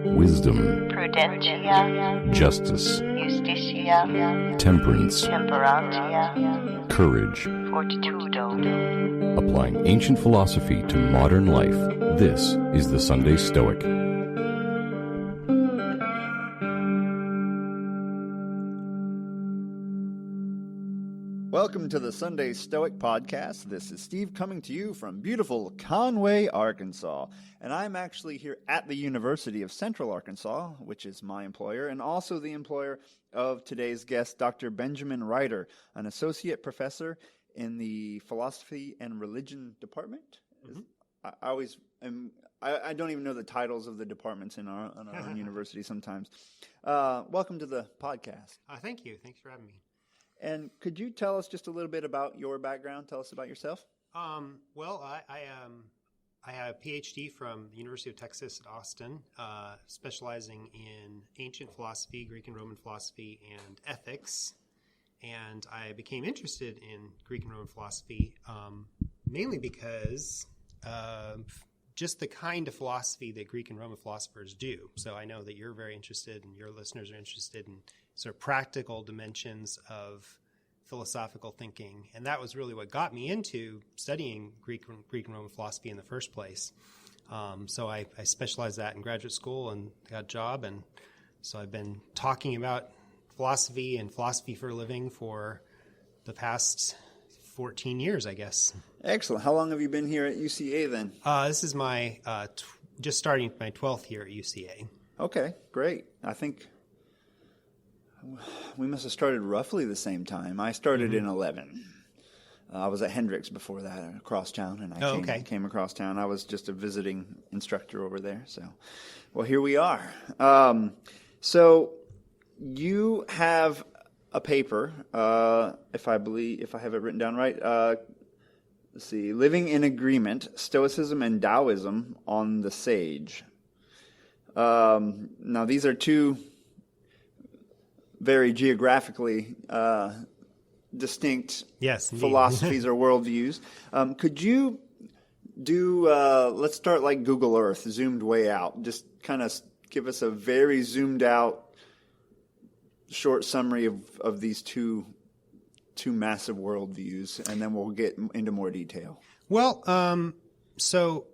wisdom, prudentia, justice, justitia, temperance, temperantia, courage. fortitudo. Applying ancient philosophy to modern life, this is the Sunday Stoic. Welcome to the Sunday Stoic Podcast. This is Steve coming to you from beautiful Conway, Arkansas. And I'm actually here at the University of Central Arkansas, which is my employer, and also the employer of today's guest, Dr. Benjamin Ryder, an associate professor in the Philosophy and Religion Department. I don't even know the titles of the departments in our own university sometimes. Welcome to the podcast. Thank you. Thanks for having me. And could you tell us just a little bit about your background? Tell us about yourself. Well, I have a PhD from the University of Texas at Austin, specializing in ancient philosophy, Greek and Roman philosophy, and ethics. And I became interested in Greek and Roman philosophy mainly because of just the kind of philosophy that Greek and Roman philosophers do. So I know that you're very interested and your listeners are interested in sort of practical dimensions of philosophical thinking. And that was really what got me into studying Greek and Roman philosophy in the first place. So I specialized that in graduate school and got a job. And so I've been talking about philosophy and philosophy for a living for the past 14 years, I guess. Excellent. How long have you been here at UCA then? This is my just starting my 12th year at UCA. Okay, great. I think we must have started roughly the same time. I started in 11. I was at Hendrix before that, across town, and I came across town. I was just a visiting instructor over there. So, well, here we are. So you have a paper, if I have it written down right. Let's see, Living in Agreement, Stoicism and Daoism on the Sage. Now, these are two very geographically distinct philosophies or worldviews. Could you do, let's start like Google Earth, zoomed way out. Just kind of give us a very zoomed out short summary of these two massive worldviews, and then we'll get into more detail. Well, so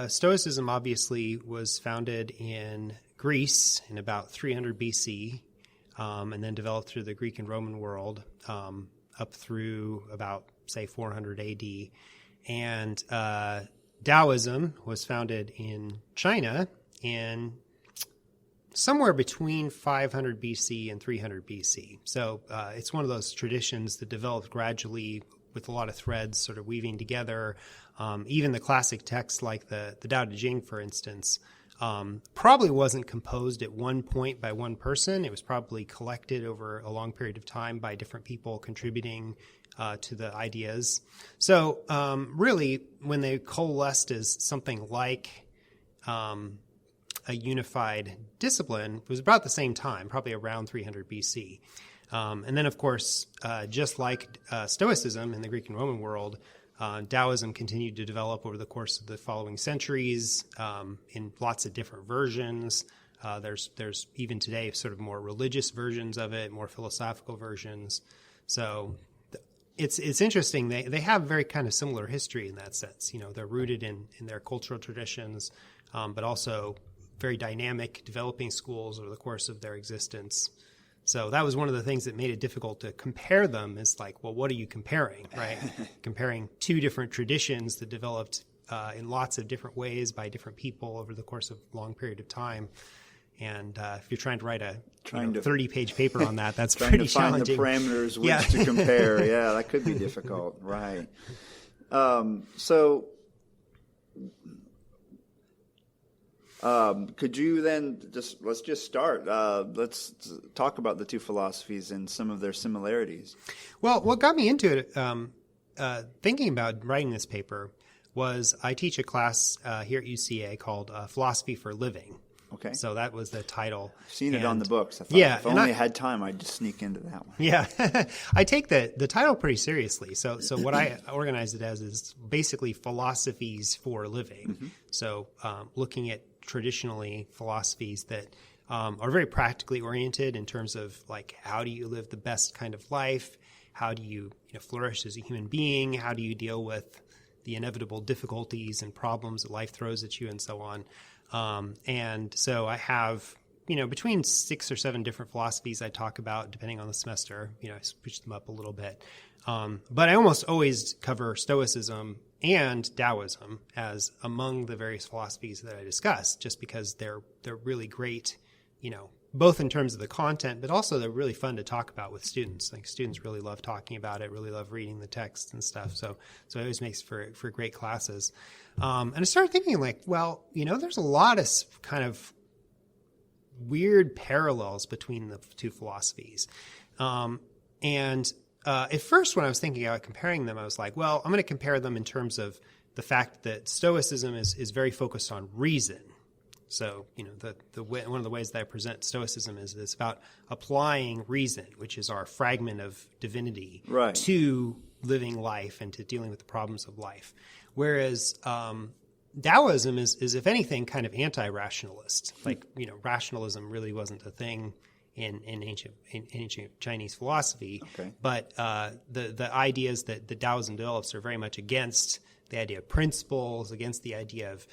Stoicism obviously was founded in Greece in about 300 BC, and then developed through the Greek and Roman world up through about, say, 400 AD. And Daoism was founded in China in somewhere between 500 BC and 300 BC. So it's one of those traditions that developed gradually with a lot of threads sort of weaving together. Even the classic texts like the Tao Te Ching, for instance, probably wasn't composed at one point by one person. It was probably collected over a long period of time by different people contributing to the ideas. So really, when they coalesced as something like a unified discipline, it was about the same time, probably around 300 BC. And then, of course, just like Stoicism in the Greek and Roman world, Daoism continued to develop over the course of the following centuries in lots of different versions. There's even today sort of more religious versions of it, more philosophical versions. So it's interesting. They have very kind of similar history in that sense. You know, they're rooted in their cultural traditions, but also very dynamic, developing schools over the course of their existence. So that was one of the things that made it difficult to compare them. Is like, well, what are you comparing, right? Comparing two different traditions that developed in lots of different ways by different people over the course of a long period of time. And if you're trying to write a 30-page paper on that, that's pretty challenging. Trying to find the parameters which to compare. Yeah, that could be difficult. Right. Could you then let's just start. Let's talk about the two philosophies and some of their similarities. Well, what got me into it, thinking about writing this paper, was I teach a class here at UCA called Philosophy for Living. Okay. So that was the title. I've seen it on the books. I thought if I had time, I'd just sneak into that one. Yeah. I take the title pretty seriously. So what I organized it as is basically philosophies for living. Mm-hmm. So looking at traditionally philosophies that are very practically oriented in terms of like, how do you live the best kind of life? How do you, flourish as a human being? How do you deal with the inevitable difficulties and problems that life throws at you, and so on? And so I have, between 6 or 7 different philosophies I talk about, depending on the semester. I switch them up a little bit. But I almost always cover Stoicism and Daoism as among the various philosophies that I discuss, just because they're really great, both in terms of the content, but also they're really fun to talk about with students. Like, students really love talking about it, really love reading the text and stuff. So it always makes for great classes. And I started thinking like, well, there's a lot of kind of weird parallels between the two philosophies. And at first, when I was thinking about comparing them, I was like, well, I'm going to compare them in terms of the fact that Stoicism is very focused on reason. So, one of the ways that I present Stoicism is it's about applying reason, which is our fragment of divinity, right, to living life and to dealing with the problems of life. Whereas Daoism is, if anything, kind of anti-rationalist. Like, rationalism really wasn't a thing in ancient Chinese philosophy. Okay. But the ideas that the Daoism develops are very much against the idea of principles, against the idea of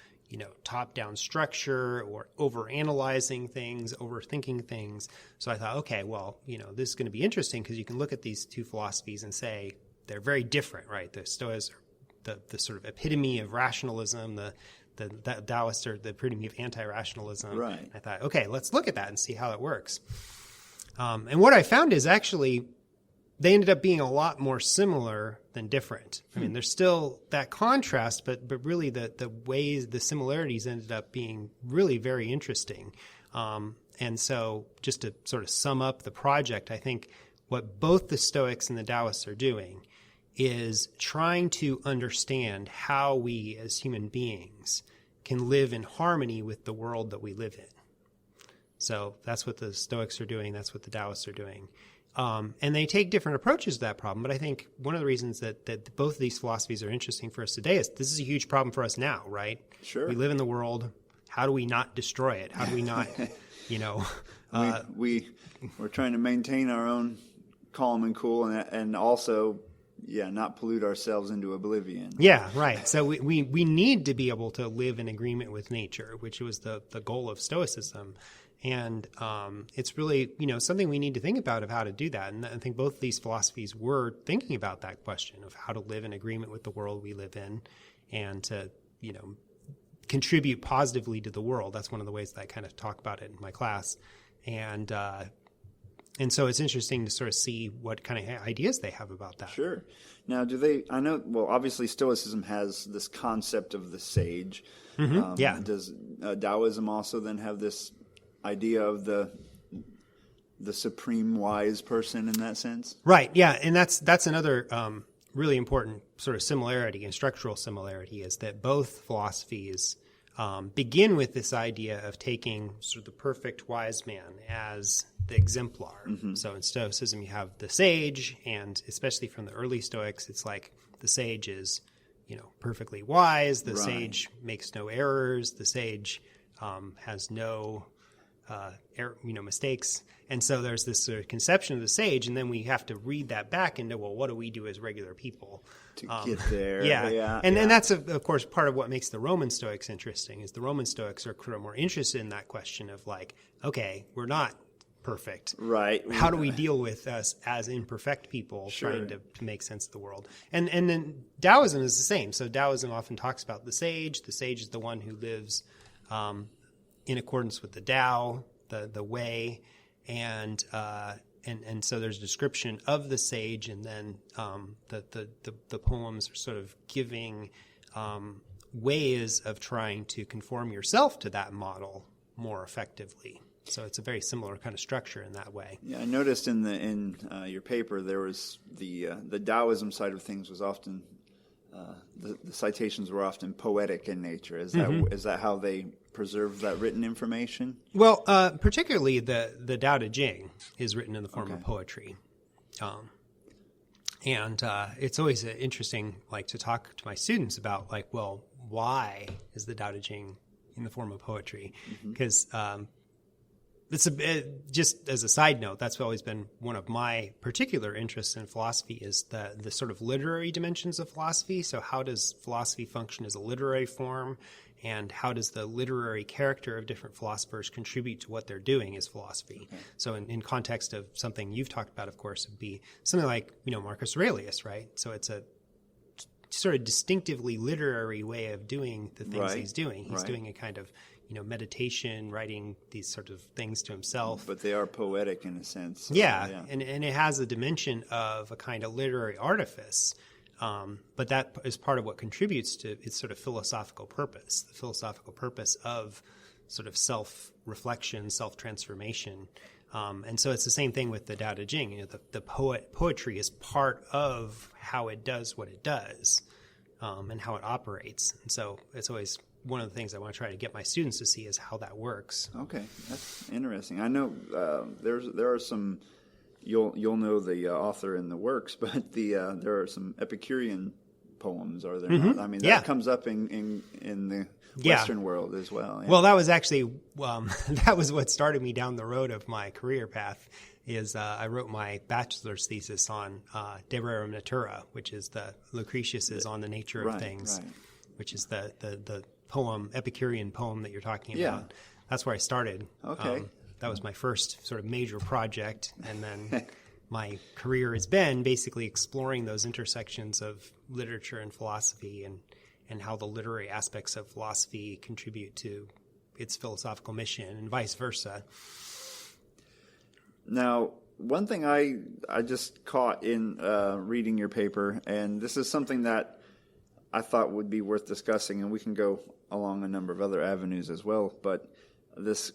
top-down structure or over-analyzing things, overthinking things. So I thought, okay, well, this is going to be interesting because you can look at these two philosophies and say they're very different, right? The Stoics are the sort of epitome of rationalism, the Taoists are the epitome of anti-rationalism. Right. I thought, okay, let's look at that and see how it works. And what I found is actually they ended up being a lot more similar than different. I mean, there's still that contrast, but really the ways, the similarities ended up being really very interesting. And so just to sort of sum up the project, I think what both the Stoics and the Taoists are doing is trying to understand how we as human beings can live in harmony with the world that we live in. So that's what the Stoics are doing. That's what the Taoists are doing. And they take different approaches to that problem. But I think one of the reasons that both of these philosophies are interesting for us today is this is a huge problem for us now, right? Sure. We live in the world. How do we not destroy it? How do we not, we're trying to maintain our own calm and cool and also, not pollute ourselves into oblivion. Yeah, right. So we need to be able to live in agreement with nature, which was the goal of Stoicism. And it's really, something we need to think about of how to do that. And I think both these philosophies were thinking about that question of how to live in agreement with the world we live in and to, contribute positively to the world. That's one of the ways that I kind of talk about it in my class. And so it's interesting to sort of see what kind of ideas they have about that. Sure. Now, obviously Stoicism has this concept of the sage. Mm-hmm. Does Taoism also then have this idea of the supreme wise person in that sense? Right. Yeah. And that's another really important sort of similarity and structural similarity is that both philosophies begin with this idea of taking sort of the perfect wise man as the exemplar. Mm-hmm. So in Stoicism, you have the sage, and especially from the early Stoics, it's like the sage is, perfectly wise. The sage makes no errors. The sage has no mistakes. And so there's this sort of conception of the sage, and then we have to read that back into, well, what do we do as regular people to get there? And that's, of course, part of what makes the Roman Stoics interesting is the Roman Stoics are kind of more interested in that question of like, okay, we're not perfect. Right. How do we deal with us as imperfect people trying to make sense of the world? And then Taoism is the same. So Taoism often talks about the sage. The sage is the one who lives in accordance with the Tao, the way, and so there's a description of the sage, and then the poems are sort of giving ways of trying to conform yourself to that model more effectively. So it's a very similar kind of structure in that way. Yeah, I noticed in your paper there was the Taoism side of things was often the citations were often poetic in nature. Is that how they preserve that written information? Well, particularly the Tao Te Ching is written in the form of poetry, and it's always interesting, like to talk to my students about, like, well, why is the Tao Te Ching in the form of poetry. Because just as a side note, that's always been one of my particular interests in philosophy is the sort of literary dimensions of philosophy. So how does philosophy function as a literary form? And how does the literary character of different philosophers contribute to what they're doing as philosophy? Okay. So in context of something you've talked about, of course, would be something like, Marcus Aurelius, right? So it's a sort of distinctively literary way of doing the things he's doing. He's doing a kind of, meditation, writing these sort of things to himself. But they are poetic in a sense. So, yeah. And it has a dimension of a kind of literary artifice. But that is part of what contributes to its sort of philosophical purpose, the philosophical purpose of sort of self-reflection, self-transformation. And so it's the same thing with the Tao Te Ching. The poetry is part of how it does what it does, and how it operates. And so it's always one of the things I want to try to get my students to see is how that works. Okay, that's interesting. I know there are some. You'll know the author and the works, but there are some Epicurean poems, are there not? I mean, that comes up in the Western world as well. Yeah. Well, that was actually that was what started me down the road of my career path. Is I wrote my bachelor's thesis on De Rerum Natura, which is the Lucretius's On the Nature of Things, which is the poem, Epicurean poem that you're talking about. That's where I started. Okay. That was my first sort of major project, and then my career has been basically exploring those intersections of literature and philosophy and how the literary aspects of philosophy contribute to its philosophical mission and vice versa. Now, one thing I just caught in reading your paper, and this is something that I thought would be worth discussing, and we can go along a number of other avenues as well, but this...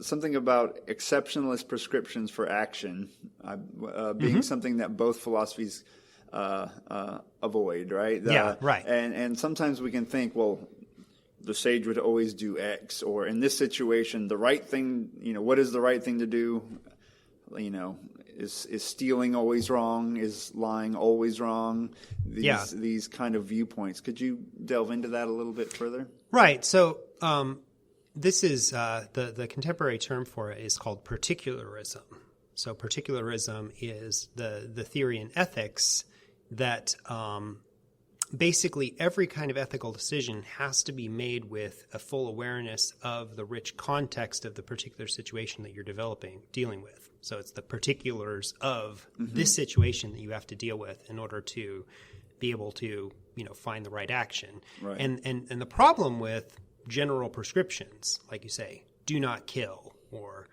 something about exceptionalist prescriptions for action being something that both philosophies avoid, right? Right. And sometimes we can think, well, the sage would always do X, or in this situation, the right thing, what is the right thing to do? Is stealing always wrong? Is lying always wrong? These kind of viewpoints. Could you delve into that a little bit further? Right. So, this is the contemporary term for it is called particularism. So particularism is the theory in ethics that basically every kind of ethical decision has to be made with a full awareness of the rich context of the particular situation that you're dealing with. So it's the particulars of this situation that you have to deal with in order to be able to find the right action. Right. And the problem with general prescriptions, like you say, do not kill or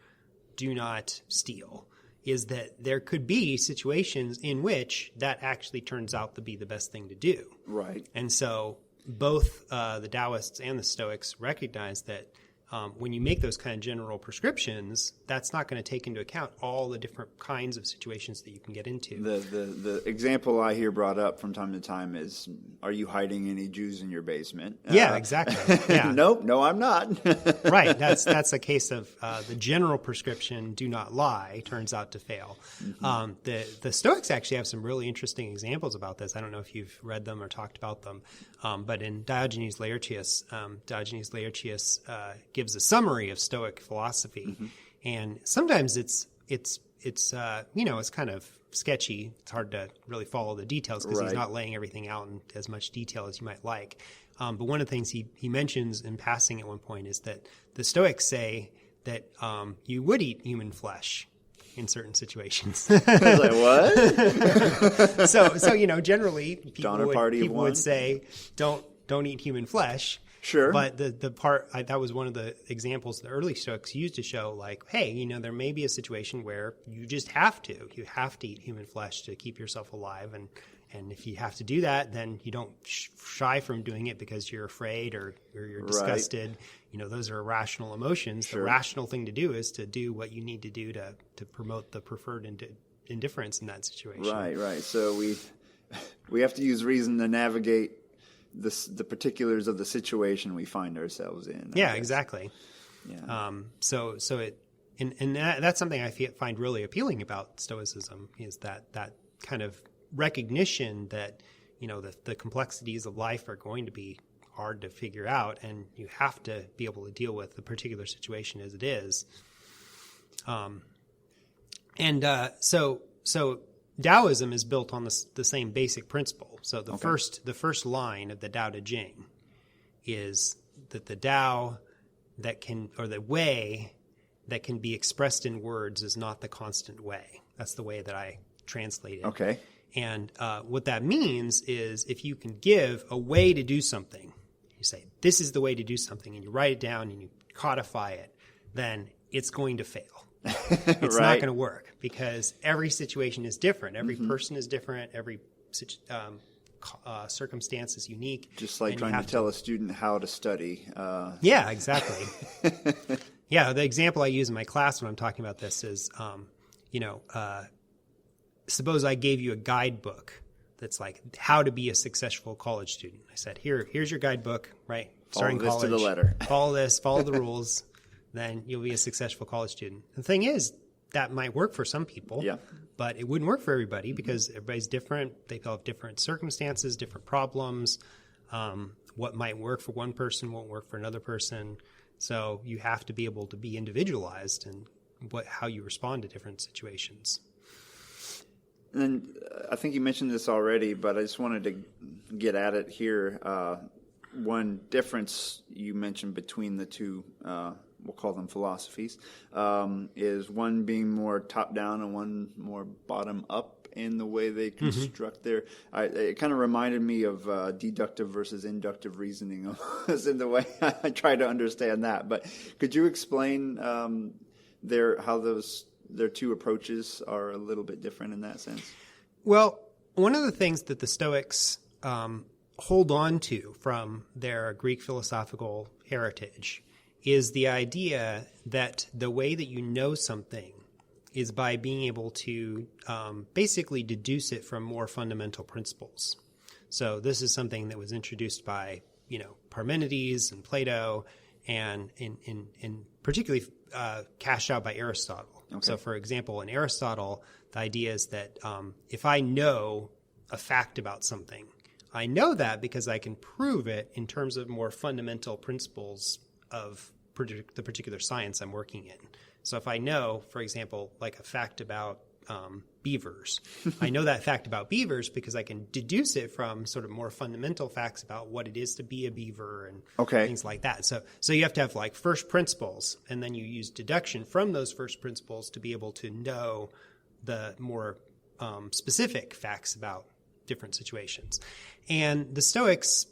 do not steal, is that there could be situations in which that actually turns out to be the best thing to do. Right. And so both the Taoists and the Stoics recognize that when you make those kind of general prescriptions, that's not going to take into account all the different kinds of situations that you can get into. The example I hear brought up from time to time is, are you hiding any Jews in your basement? Yeah, exactly. Yeah. Nope, no, I'm not. Right. That's a case of the general prescription, do not lie, turns out to fail. The Stoics actually have some really interesting examples about this. I don't know if you've read them or talked about them, but in Diogenes Laertius gives a summary of Stoic philosophy, and sometimes it's kind of sketchy. It's hard to really follow the details because he's not laying everything out in as much detail as you might like. But one of the things he mentions in passing at one point is that the Stoics say that you would eat human flesh in certain situations. I was like, what? so generally people would say don't eat human flesh. Sure. But the part, that was one of the examples the early Stoics used to show, like, hey, there may be a situation where you just have to. You have to eat human flesh to keep yourself alive. And if you have to do that, then you don't shy from doing it because you're afraid or you're disgusted. Right. Those are irrational emotions. Sure. The rational thing to do is to do what you need to do to promote the preferred indifference in that situation. Right. So we have to use reason to navigate the particulars of the situation we find ourselves in. Yeah, exactly. Yeah. So that's something I find really appealing about Stoicism is that kind of recognition that the complexities of life are going to be hard to figure out, and you have to be able to deal with the particular situation as it is. So Taoism is built on the same basic principle. So the first line of the Tao Te Ching is that the Tao the way that can be expressed in words is not the constant way. That's the way that I translate it. Okay. And what that means is if you can give a way to do something, you say, this is the way to do something, and you write it down and you codify it, then it's going to fail. It's not going to work because every situation is different. Every person is different. Every circumstance is unique. Just like trying to tell a student how to study. Yeah, exactly. Yeah, the example I use in my class when I'm talking about this is, suppose I gave you a guidebook that's like how to be a successful college student. I said, here's your guidebook, right? Starting college. Follow this to the letter. Follow this, follow the rules. Then you'll be a successful college student. The thing is, that might work for some people, but it wouldn't work for everybody because everybody's different. They have different circumstances, different problems. What might work for one person won't work for another person. So you have to be able to be individualized in how you respond to different situations. And I think you mentioned this already, but I just wanted to get at it here. One difference you mentioned between the two, we'll call them philosophies, is one being more top-down and one more bottom-up in the way they construct their... it kind of reminded me of deductive versus inductive reasoning as in the way I try to understand that. But could you explain how their two approaches are a little bit different in that sense? Well, one of the things that the Stoics hold on to from their Greek philosophical heritage is the idea that the way that you know something is by being able to basically deduce it from more fundamental principles. So this is something that was introduced by, Parmenides and Plato, and in particularly cashed out by Aristotle. Okay. So, for example, in Aristotle, the idea is that if I know a fact about something, I know that because I can prove it in terms of more fundamental principles of the particular science I'm working in. So if I know, for example, like a fact about beavers, I know that fact about beavers because I can deduce it from sort of more fundamental facts about what it is to be a beaver and things like that. So you have to have like first principles, and then you use deduction from those first principles to be able to know the more specific facts about different situations. And the Stoics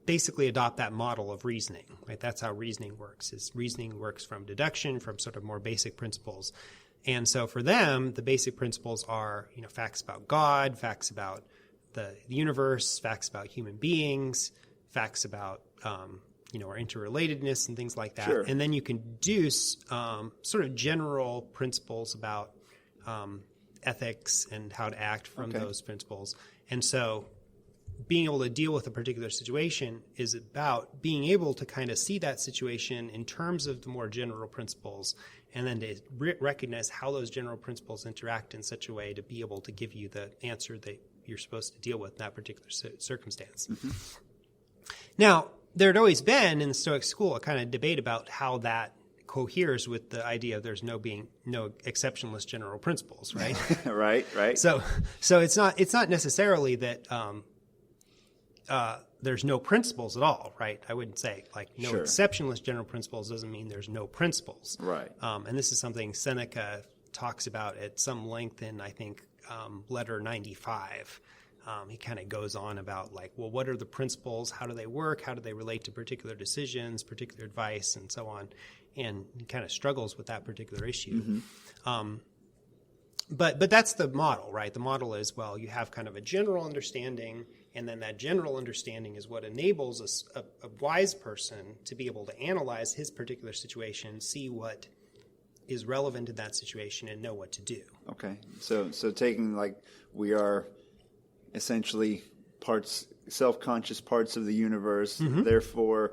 basically adopt that model of reasoning, right? That's how reasoning works. Reasoning works from deduction, from sort of more basic principles. And so for them, the basic principles are, facts about God, facts about the universe, facts about human beings, facts about, our interrelatedness and things like that. Sure. And then you can deduce sort of general principles about ethics and how to act from those principles. And so being able to deal with a particular situation is about being able to kind of see that situation in terms of the more general principles, and then to recognize how those general principles interact in such a way to be able to give you the answer that you're supposed to deal with in that particular circumstance. Mm-hmm. Now, there had always been in the Stoic school a kind of debate about how that coheres with the idea of there's no exceptionless general principles, right? right. So it's not necessarily that there's no principles at all, right? I wouldn't say exceptionless general principles doesn't mean there's no principles. Right. And this is something Seneca talks about at some length in, I think, letter 95. He kind of goes on about what are the principles? How do they work? How do they relate to particular decisions, particular advice, and so on? And he kind of struggles with that particular issue. Mm-hmm. But that's the model, right? The model is, you have kind of a general understanding, and then that general understanding is what enables a wise person to be able to analyze his particular situation, see what is relevant in that situation, and know what to do. Okay. So taking we are essentially self-conscious parts of the universe, mm-hmm. therefore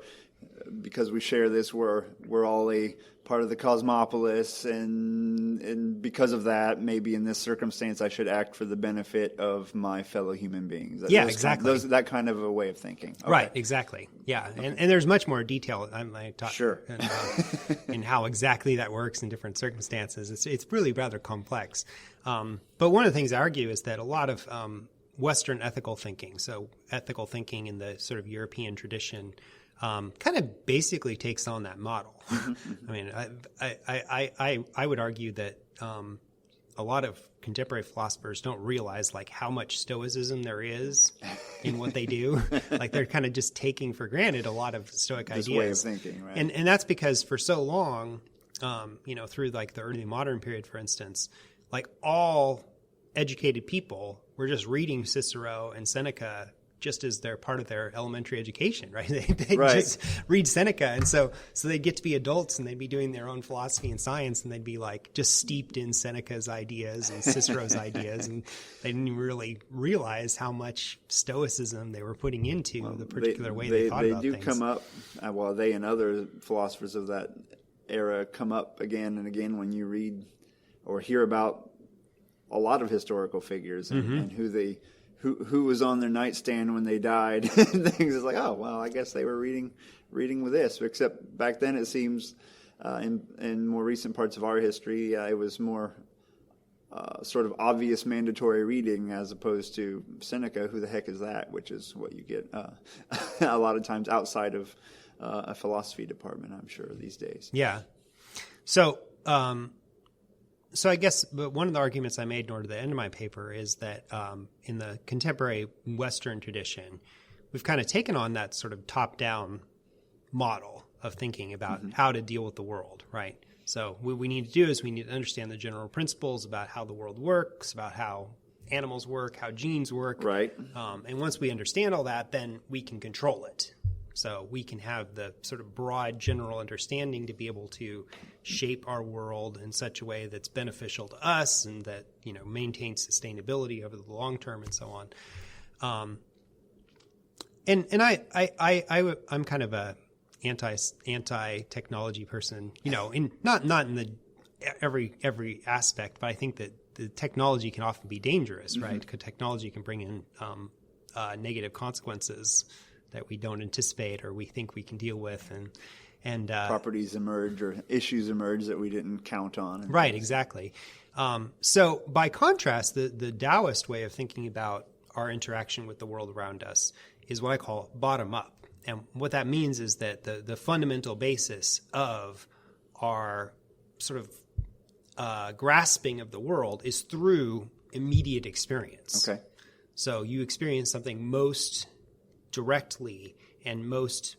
because we share this, we're all a part of the cosmopolis, and because of that, maybe in this circumstance, I should act for the benefit of my fellow human beings. Exactly. That kind of a way of thinking. Okay. Right, exactly. Yeah, okay. And there's much more detail. I talk sure. in how exactly that works in different circumstances. It's really rather complex. But one of the things I argue is that a lot of Western ethical thinking, so ethical thinking in the sort of European tradition, kind of basically takes on that model. I mean, I would argue that a lot of contemporary philosophers don't realize like how much Stoicism there is in what they do. Like they're kind of just taking for granted a lot of Stoic this ideas. Way of thinking, right? And that's because for so long, through like the early modern period, for instance, like all educated people were just reading Cicero and Seneca just as they're part of their elementary education, right? They right. just read Seneca. And so they'd get to be adults and they'd be doing their own philosophy and science, and they'd be like just steeped in Seneca's ideas and Cicero's ideas. And they didn't even really realize how much Stoicism they were putting into the particular way they thought about things. They do come up, they and other philosophers of that era come up again and again when you read or hear about a lot of historical figures and who was on their nightstand when they died and things. It's like, oh, well, I guess they were reading with this. Except back then it seems in more recent parts of our history, it was more sort of obvious mandatory reading as opposed to Seneca, who the heck is that, which is what you get a lot of times outside of a philosophy department, I'm sure, these days. Yeah. So I guess one of the arguments I made toward the end of my paper is that in the contemporary Western tradition, we've kind of taken on that sort of top-down model of thinking about how to deal with the world, right? So what we need to do is we need to understand the general principles about how the world works, about how animals work, how genes work. Right. And once we understand all that, then we can control it. So we can have the sort of broad general understanding to be able to shape our world in such a way that's beneficial to us and that, maintains sustainability over the long term and so on. I'm kind of a anti-technology person, in not in the every aspect, but I think that the technology can often be dangerous, right? Because technology can bring in negative consequences that we don't anticipate or we think we can deal with, and properties emerge or issues emerge that we didn't count on. Right, exactly. So by contrast, the Taoist way of thinking about our interaction with the world around us is what I call bottom up. And what that means is that the fundamental basis of our sort of grasping of the world is through immediate experience. Okay. So you experience something most directly and most,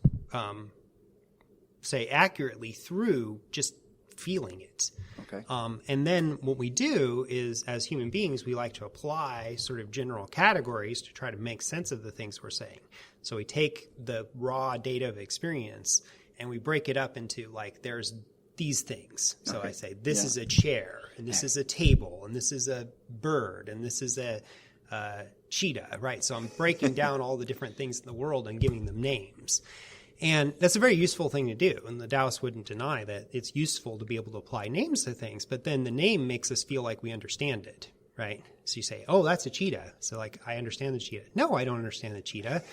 say, accurately through just feeling it. Okay. And then what we do is, as human beings, we like to apply sort of general categories to try to make sense of the things we're saying. So we take the raw data of experience and we break it up into, like, there's these things. So I say, this is a chair, and this is a table, and this is a bird, and this is a cheetah, right? So I'm breaking down all the different things in the world and giving them names. And that's a very useful thing to do. And the Taoists wouldn't deny that it's useful to be able to apply names to things, but then the name makes us feel like we understand it, right? So you say, oh, that's a cheetah. So, like, I understand the cheetah. No, I don't understand the cheetah.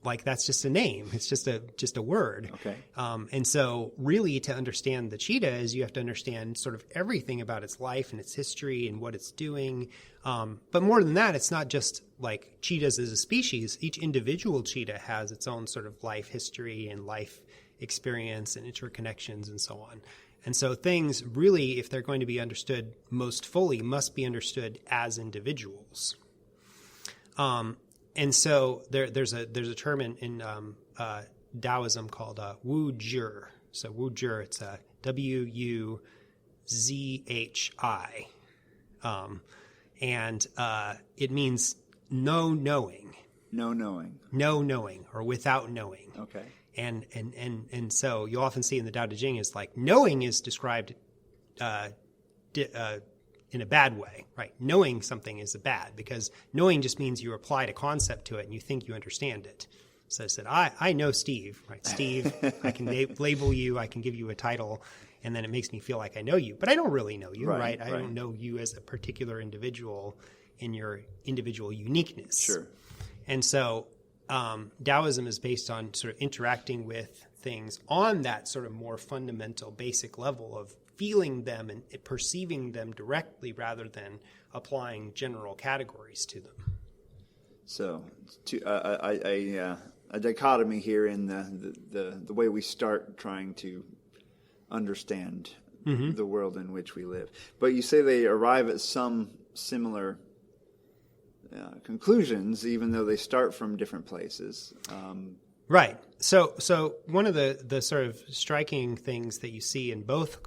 Like, that's just a name. It's just a word. Okay. And so really to understand the cheetah is you have to understand sort of everything about its life and its history and what it's doing. But more than that, it's not just like cheetahs as a species. Each individual cheetah has its own sort of life history and life experience and interconnections and so on. And so things really, if they're going to be understood most fully, must be understood as individuals. And so there's a term in Daoism called Wu Zhi. So Wu Zhi, it's Wuzhi. And it means no knowing. No knowing. No knowing, or without knowing. Okay. And so you often see in the Tao Te Ching is like knowing is described in a bad way, right? Knowing something is bad because knowing just means you applied a concept to it and you think you understand it. So I said, I know Steve, right? Steve, I can label you, I can give you a title, and then it makes me feel like I know you. But I don't really know you, right? I don't know you as a particular individual in your individual uniqueness. Sure. And so Daoism is based on sort of interacting with things on that sort of more fundamental, basic level of feeling them and perceiving them directly rather than applying general categories to them. So, a dichotomy here in the way we start trying to understand the world in which we live. But you say they arrive at some similar conclusions, even though they start from different places. Right. So one of the sort of striking things that you see in both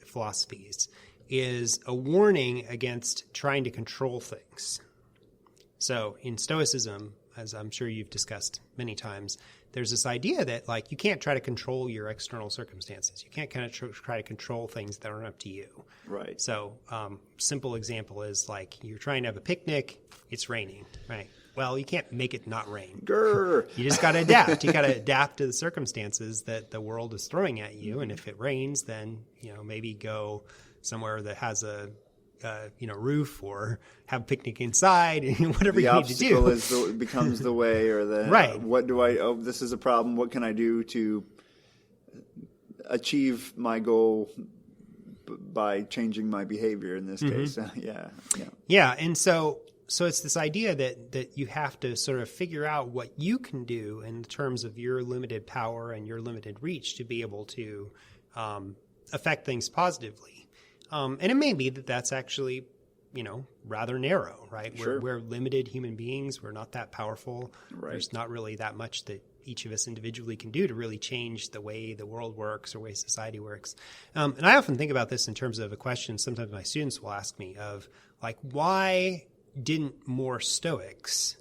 philosophies is a warning against trying to control things. So in Stoicism, as I'm sure you've discussed many times, there's this idea that like you can't try to control your external circumstances. You can't kind of try to control things that aren't up to you. Right. So simple example is like you're trying to have a picnic, it's raining, right? Well, you can't make it not rain. Grr. You just got to adapt. You got to adapt to the circumstances that the world is throwing at you. And if it rains, then, maybe go somewhere that has a roof or have a picnic inside and whatever you need to do. The obstacle becomes the way, or the right. This is a problem. What can I do to achieve my goal by changing my behavior in this case? Yeah. And so it's this idea that you have to sort of figure out what you can do in terms of your limited power and your limited reach to be able to affect things positively. And it may be that that's actually, rather narrow, right? Sure. We're limited human beings. We're not that powerful. Right. There's not really that much that each of us individually can do to really change the way the world works or way society works. And I often think about this in terms of a question sometimes my students will ask me of, like, why didn't more Stoics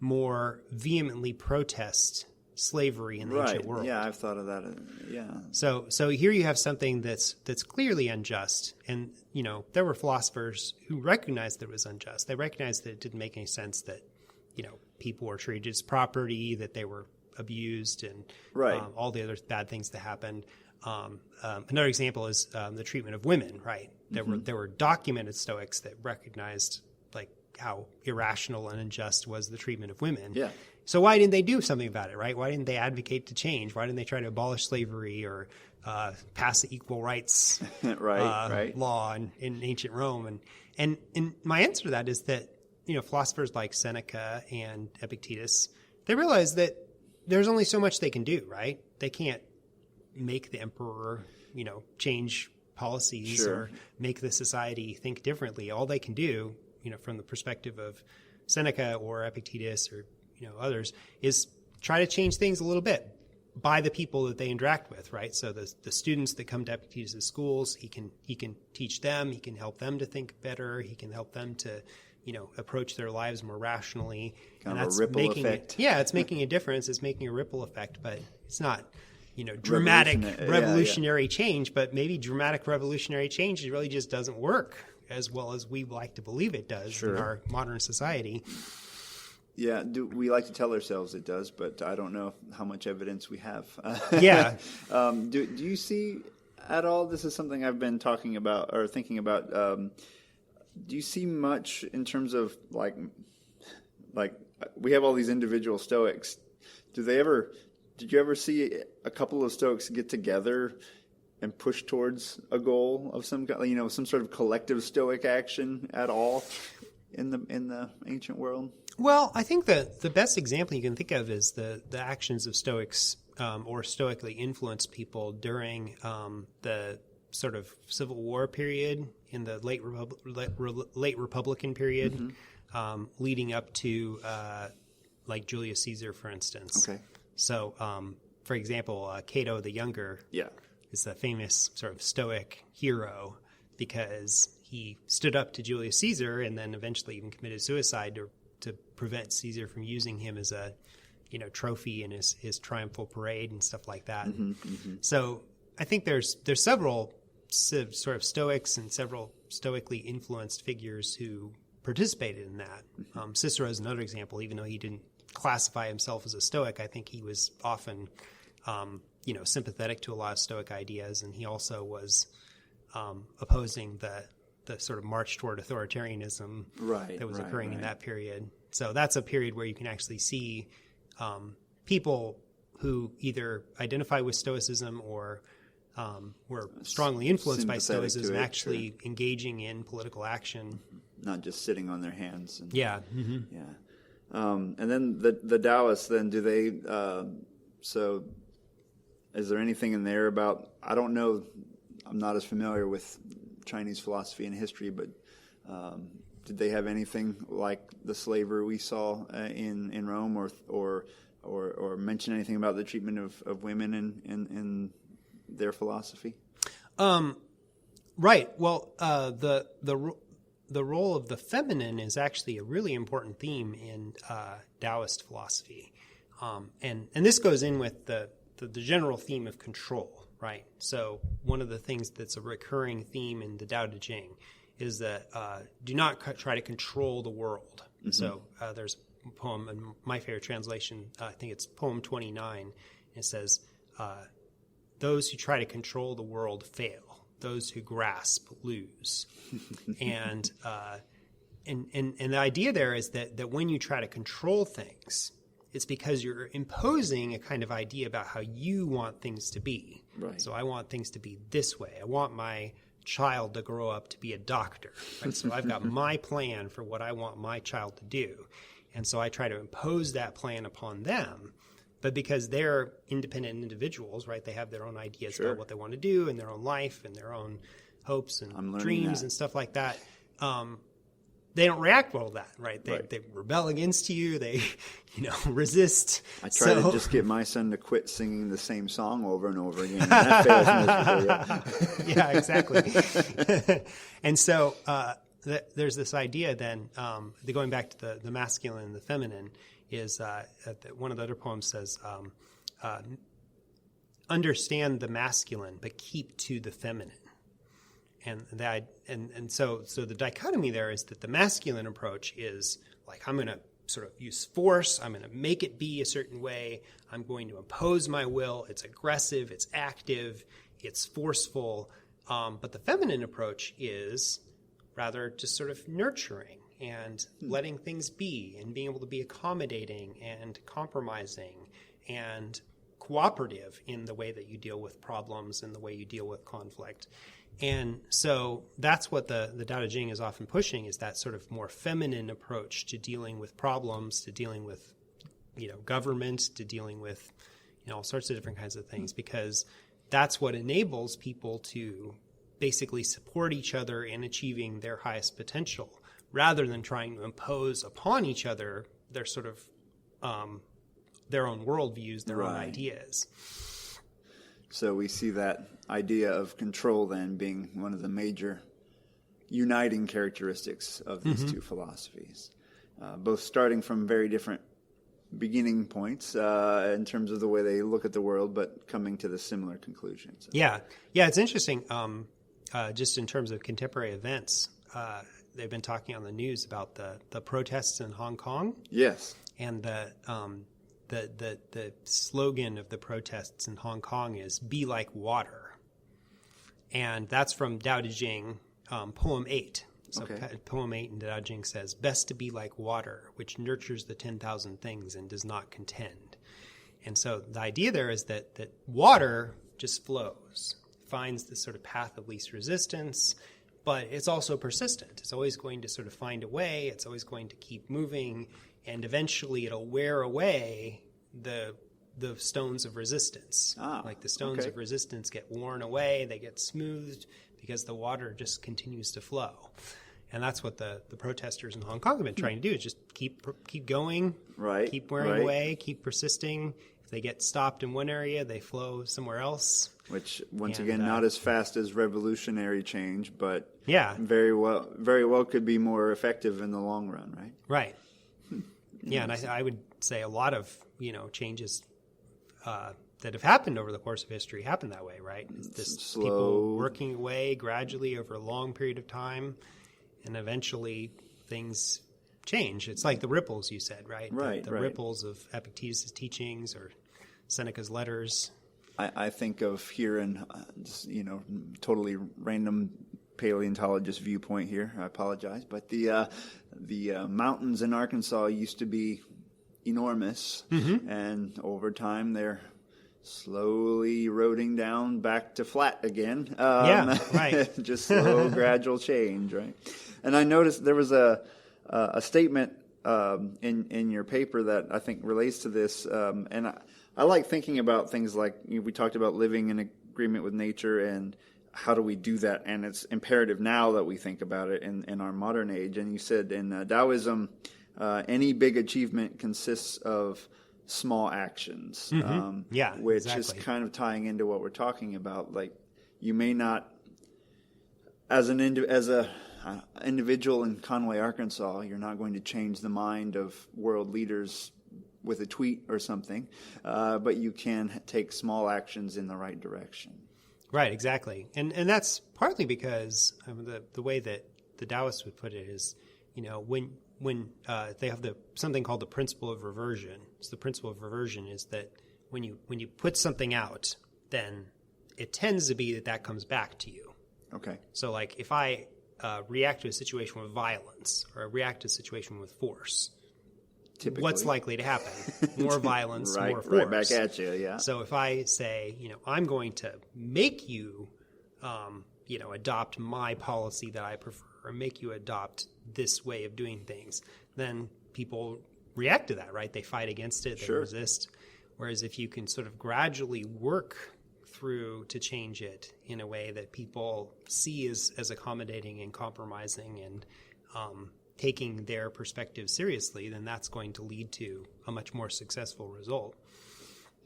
more vehemently protest slavery in the ancient world? Yeah, I've thought of that. Yeah. So here you have something that's clearly unjust, and there were philosophers who recognized that it was unjust. They recognized that it didn't make any sense that people were treated as property, that they were abused, and all the other bad things that happened. Another example is the treatment of women. Right, there were documented Stoics that recognized like how irrational and unjust was the treatment of women. Yeah. So why didn't they do something about it, right? Why didn't they advocate to change? Why didn't they try to abolish slavery or pass the equal rights law in ancient Rome? And my answer to that is that, philosophers like Seneca and Epictetus, they realize that there's only so much they can do, right? They can't make the emperor, change policies or make the society think differently. All they can do, from the perspective of Seneca or Epictetus or others, is try to change things a little bit by the people that they interact with, right? So the students that come to Epictetus' schools, he can teach them, he can help them to think better, he can help them to, approach their lives more rationally. Kind of a ripple effect. It's making a difference. It's making a ripple effect, but it's not, dramatic revolutionary change, but maybe dramatic revolutionary change really just doesn't work as well as we like to believe it does in our modern society. Yeah, we like to tell ourselves it does, but I don't know how much evidence we have. Do you see at all, this is something I've been talking about or thinking about, do you see much in terms of like we have all these individual Stoics. Did you ever see a couple of Stoics get together and push towards a goal of some kind, some sort of collective Stoic action at all in the ancient world? Well, I think that the best example you can think of is the actions of Stoics or Stoically influenced people during the sort of Civil War period in the late Republican period, leading up to like Julius Caesar, for instance. Okay. So, for example, Cato the Younger is a famous sort of Stoic hero because he stood up to Julius Caesar and then eventually even committed suicide to prevent Caesar from using him as a, trophy in his triumphal parade and stuff like that. So I think there's several sort of Stoics and several Stoically influenced figures who participated in that. Cicero is another example, even though he didn't classify himself as a Stoic. I think he was often, sympathetic to a lot of Stoic ideas, and he also was opposing the sort of march toward authoritarianism that was occurring in that period. So that's a period where you can actually see people who either identify with Stoicism or were strongly influenced by Stoicism actually engaging in political action. Not just sitting on their hands. Yeah. And then the Taoists, then, do they, so is there anything in there about, I don't know, I'm not as familiar with Chinese philosophy and history, but did they have anything like the slavery we saw in Rome, or mention anything about the treatment of women in their philosophy? Right. Well, the role of the feminine is actually a really important theme in Taoist philosophy, and this goes in with the general theme of control, right? So one of the things that's a recurring theme in the Tao Te Ching is that do not try to control the world. Mm-hmm. So there's a poem, and my favorite translation, I think it's poem 29. It says, "Those who try to control the world fail. Those who grasp lose." and the idea there is that when you try to control things, it's because you're imposing a kind of idea about how you want things to be. Right. So I want things to be this way. I want my child to grow up to be a doctor. Right? So I've got my plan for what I want my child to do. And so I try to impose that plan upon them. But because they're independent individuals, right, they have their own ideas about what they want to do in their own life and their own hopes and dreams and stuff like that. They don't react well to that, right? They rebel against you. They, resist. I try to just get my son to quit singing the same song over and over again. And that fails miserably. Yeah, exactly. And so there's this idea then, going back to the masculine and the feminine, is one of the other poems says, understand the masculine, but keep to the feminine. And so the dichotomy there is that the masculine approach is like, I'm going to sort of use force. I'm going to make it be a certain way. I'm going to impose my will. It's aggressive. It's active. It's forceful. But the feminine approach is rather just sort of nurturing and letting things be and being able to be accommodating and compromising and cooperative in the way that you deal with problems and the way you deal with conflict. And so that's what the Tao Te Ching is often pushing, is that sort of more feminine approach to dealing with problems, to dealing with, government, to dealing with, all sorts of different kinds of things, because that's what enables people to basically support each other in achieving their highest potential, rather than trying to impose upon each other their sort of their own worldviews, their own ideas. So we see that idea of control then being one of the major uniting characteristics of these two philosophies, both starting from very different beginning points in terms of the way they look at the world, but coming to the similar conclusions. Yeah, it's interesting. Just in terms of contemporary events, they've been talking on the news about the protests in Hong Kong. Yes, and the slogan of the protests in Hong Kong is "Be like water," and that's from Tao Te Ching, poem 8. So poem 8 in Tao Te Ching says, "Best to be like water, which nurtures the 10,000 things and does not contend." And so the idea there is that water just flows, finds this sort of path of least resistance, but it's also persistent. It's always going to sort of find a way. It's always going to keep moving. And eventually it'll wear away the stones of resistance. Like the stones of resistance get worn away, they get smoothed because the water just continues to flow. And that's what the protesters in Hong Kong have been trying to do, is just keep going, keep wearing away, keep persisting. If they get stopped in one area, they flow somewhere else. Which, once again, not as fast as revolutionary change, but very well could be more effective in the long run, right? Right. Yeah, and I would say a lot of changes that have happened over the course of history happen that way, right? It's this slow, people working away gradually over a long period of time, and eventually things change. It's like the ripples you said, right? Right. The ripples of Epictetus' teachings or Seneca's letters. I think of here in, totally random paleontologist viewpoint here. I apologize, but the mountains in Arkansas used to be enormous, and over time they're slowly eroding down back to flat again. Right. Just slow, gradual change, right? And I noticed there was a statement in your paper that I think relates to this, and I like thinking about things like, we talked about living in agreement with nature and how do we do that, and it's imperative now that we think about it in our modern age. And you said in Daoism, any big achievement consists of small actions, which is kind of tying into what we're talking about. Like, you may not, as an individual in Conway, Arkansas, you're not going to change the mind of world leaders with a tweet or something, but you can take small actions in the right direction. Right, exactly. And that's partly because the way that the Taoists would put it is, when they have something called the principle of reversion. So the principle of reversion is that when you put something out, then it tends to be that comes back to you. Okay. So like if I react to a situation with violence or I react to a situation with force, typically, what's likely to happen? More violence, more force. Right back at you, yeah. So if I say, I'm going to make you, adopt my policy that I prefer, or make you adopt this way of doing things, then people react to that, right? They fight against it, they resist. Whereas if you can sort of gradually work through to change it in a way that people see as accommodating and compromising and taking their perspective seriously, then that's going to lead to a much more successful result.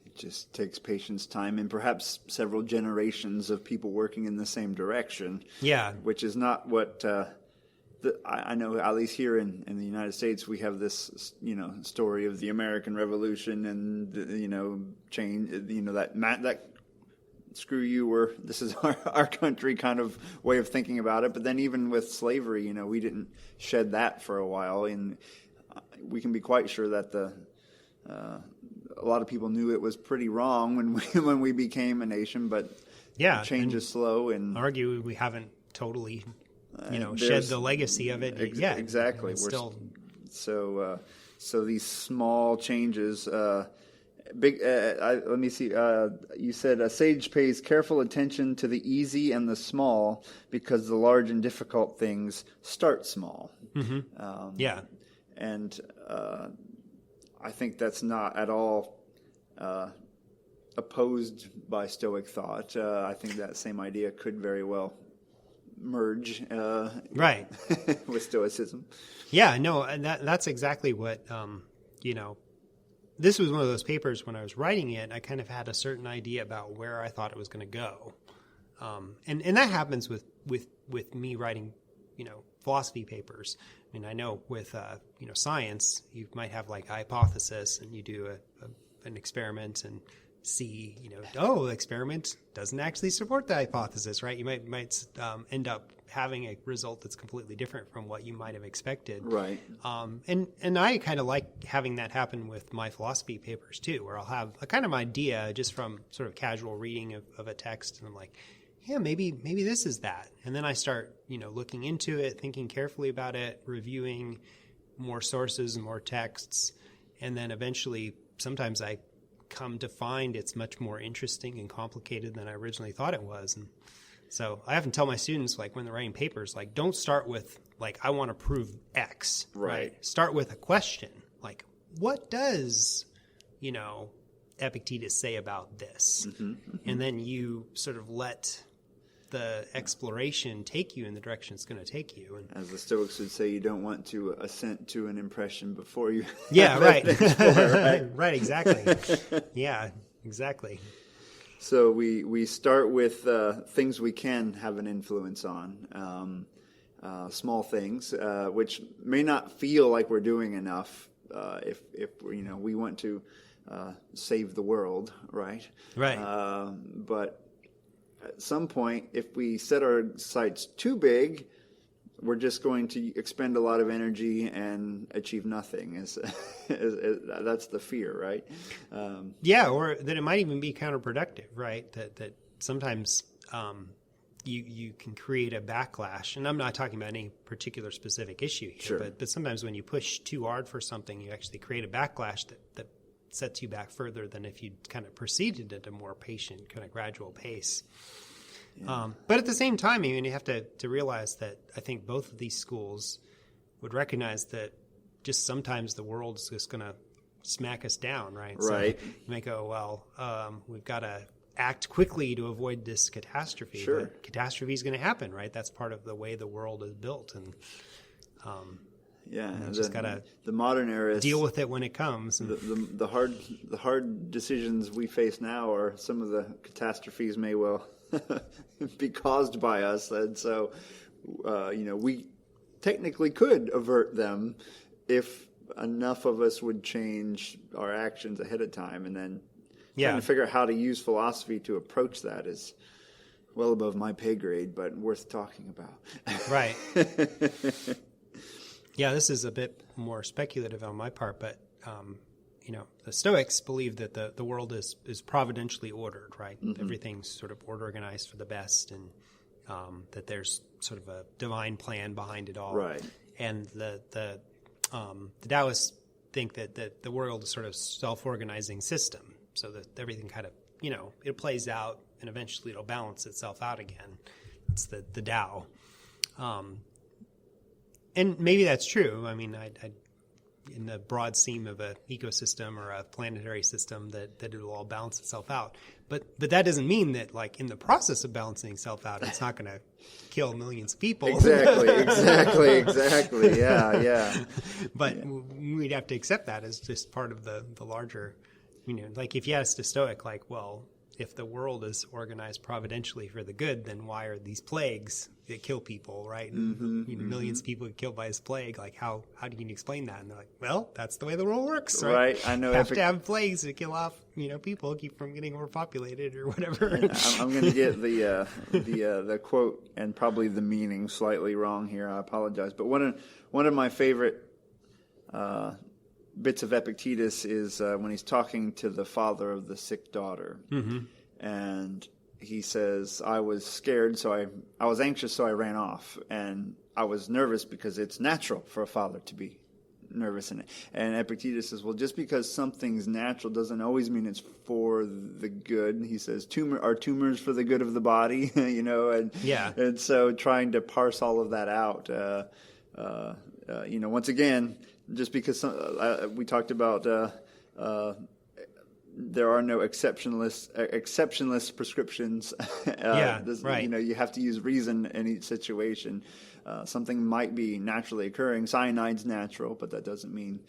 It just takes patience, time, and perhaps several generations of people working in the same direction. Yeah. Which is not what I know, at least here in the United States, we have this, story of the American Revolution and, change, that screw you, this is our country kind of way of thinking about it. But then even with slavery, we didn't shed that for a while. And we can be quite sure that a lot of people knew it was pretty wrong when we became a nation, but change is slow. And argue we haven't totally, shed the legacy of it yet. Exactly. We're still... So these small changes... let me see. You said a sage pays careful attention to the easy and the small because the large and difficult things start small. And I think that's not at all opposed by Stoic thought. I think that same idea could very well merge with Stoicism. Yeah, no, and that's exactly what this was one of those papers when I was writing it, I kind of had a certain idea about where I thought it was going to go. And that happens with me writing, philosophy papers. I mean, I know with, science, you might have like a hypothesis and you do an experiment and see, the experiment doesn't actually support the hypothesis, right? You might end up having a result that's completely different from what you might have expected. Right. And I kind of like having that happen with my philosophy papers too, where I'll have a kind of idea just from sort of casual reading of a text, and I'm like, yeah, maybe this is that. And then I start, looking into it, thinking carefully about it, reviewing more sources and more texts, and then eventually sometimes I come to find it's much more interesting and complicated than I originally thought it was. And so I often tell my students, like when they're writing papers, like don't start with like, I want to prove X, right? Start with a question, like what does, Epictetus say about this? And then you sort of let the exploration take you in the direction it's going to take you. And as the Stoics would say, you don't want to assent to an impression before you right. Right, exactly. Yeah, exactly. So we start with things we can have an influence on, small things, which may not feel like we're doing enough if we want to save the world, right? Right. But at some point, if we set our sights too big, we're just going to expend a lot of energy and achieve nothing. That's the fear, right? Or that it might even be counterproductive, right? That sometimes you can create a backlash. And I'm not talking about any particular specific issue here, sure. but sometimes when you push too hard for something, you actually create a backlash that sets you back further than if you kind of proceeded at a more patient, kind of gradual pace. Yeah. But at the same time, I mean, you have to realize that I think both of these schools would recognize that just sometimes the world's just going to smack us down, right? Right. So you might go, well, we've got to act quickly to avoid this catastrophe. Sure. But catastrophe is going to happen, right? That's part of the way the world is built. And just got to the modern era deal with it when it comes. The hard decisions we face now are some of the catastrophes may well be caused by us, and so we technically could avert them if enough of us would change our actions ahead of time, and then trying to figure out how to use philosophy to approach that is well above my pay grade, but worth talking about. Right. Yeah, this is a bit more speculative on my part, but the Stoics believe that the world is providentially ordered, right? Mm-hmm. Everything's sort of organized for the best, and that there's sort of a divine plan behind it all. Right. And the Daoists think that the world is sort of self-organizing system, so that everything kind of, it plays out and eventually it'll balance itself out again. It's the Tao. And maybe that's true. I mean, I in the broad scheme of an ecosystem or a planetary system that it'll all balance itself out. But that doesn't mean that, like, in the process of balancing itself out, it's not going to kill millions of people. Exactly. Yeah. But we'd have to accept that as just part of the larger, like if you asked a Stoic, like, well, if the world is organized providentially for the good, then why are these plagues that kill people, right? Mm-hmm, millions of people get killed by this plague. Like, how do you explain that? And they're like, well, that's the way the world works, right? Right. I know. You have to have plagues to kill off, people, keep from getting overpopulated or whatever. I'm going to get the quote and probably the meaning slightly wrong here. I apologize. But one of my favorite bits of Epictetus is when he's talking to the father of the sick daughter. Mm-hmm. And he says, I was scared, so I was anxious, so I ran off. And I was nervous because it's natural for a father to be nervous in it. And Epictetus says, well, just because something's natural doesn't always mean it's for the good. He says, tumors for the good of the body, and so trying to parse all of that out, once again, just because we talked about there are no exceptionless prescriptions. Right. You have to use reason in each situation. Something might be naturally occurring. Cyanide's natural, but that doesn't mean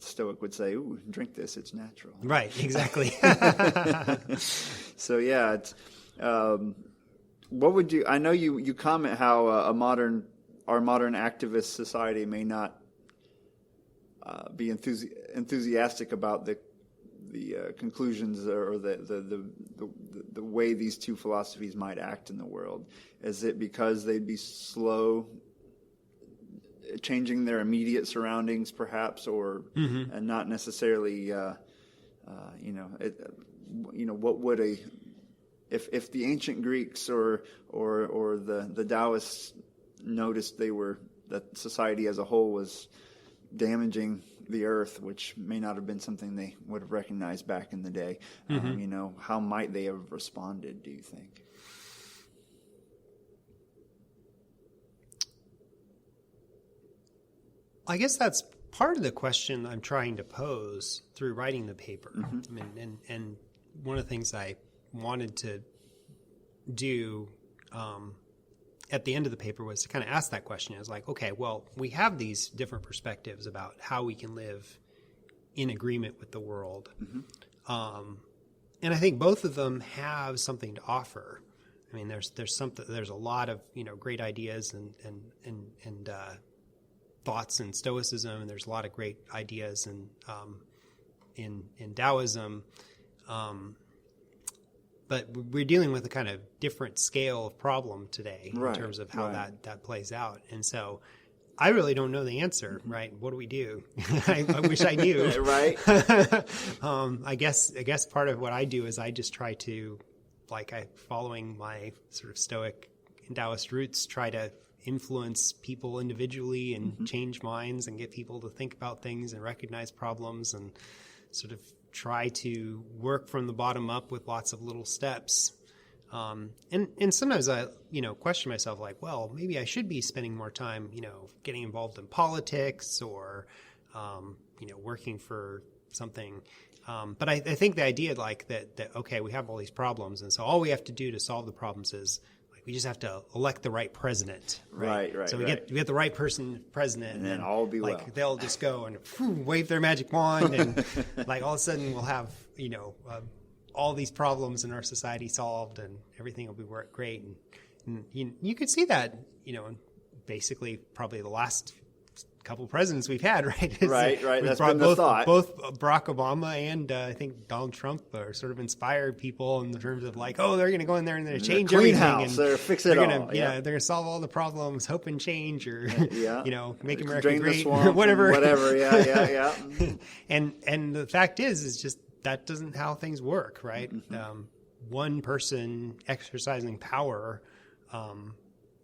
Stoic would say, "Ooh, drink this; it's natural." Right. Exactly. So yeah, it's, what would you? I know you comment how our modern activist society may not be enthusiastic about the conclusions or the way these two philosophies might act in the world. Is it because they'd be slow changing their immediate surroundings, perhaps, or and not necessarily, what would if the ancient Greeks or the Taoists noticed that society as a whole was damaging the earth, which may not have been something they would have recognized back in the day. How might they have responded, do you think? I guess that's part of the question I'm trying to pose through writing the paper. Mm-hmm. I mean, and one of the things I wanted to do at the end of the paper was to kind of ask that question. I was like, okay, well, we have these different perspectives about how we can live in agreement with the world. Mm-hmm. And I think both of them have something to offer. I mean, there's a lot of, great ideas and thoughts in Stoicism, and there's a lot of great ideas in Daoism. but we're dealing with a kind of different scale of problem today in Right, terms of how right. that plays out. And so I really don't know the answer, right? What do we do? I wish I knew. Right. I guess part of what I do is I just try to, following my sort of Stoic and Taoist roots, try to influence people individually and change minds and get people to think about things and recognize problems and sort of try to work from the bottom up with lots of little steps. And sometimes I, question myself like, well, maybe I should be spending more time, getting involved in politics or, working for something. But I think the idea that, okay, we have all these problems. And so all we have to do to solve the problems is we just have to elect the right president. Right. Right. So we get the right person president, and then all will be well. They'll just go and wave their magic wand, and all of a sudden we'll have all these problems in our society solved, and everything will be great. And you could see that basically probably the last couple presidents we've had, right? Right. That's been the thought. Both Barack Obama and I think Donald Trump are sort of inspired people in the terms of they're going to go in there and they're going to change everything. House, they're fix it all. Yeah, they're going to solve all the problems, hope and change, or make America drain great, the swamp, whatever. Yeah. and the fact is just that doesn't how things work, right? One person exercising power.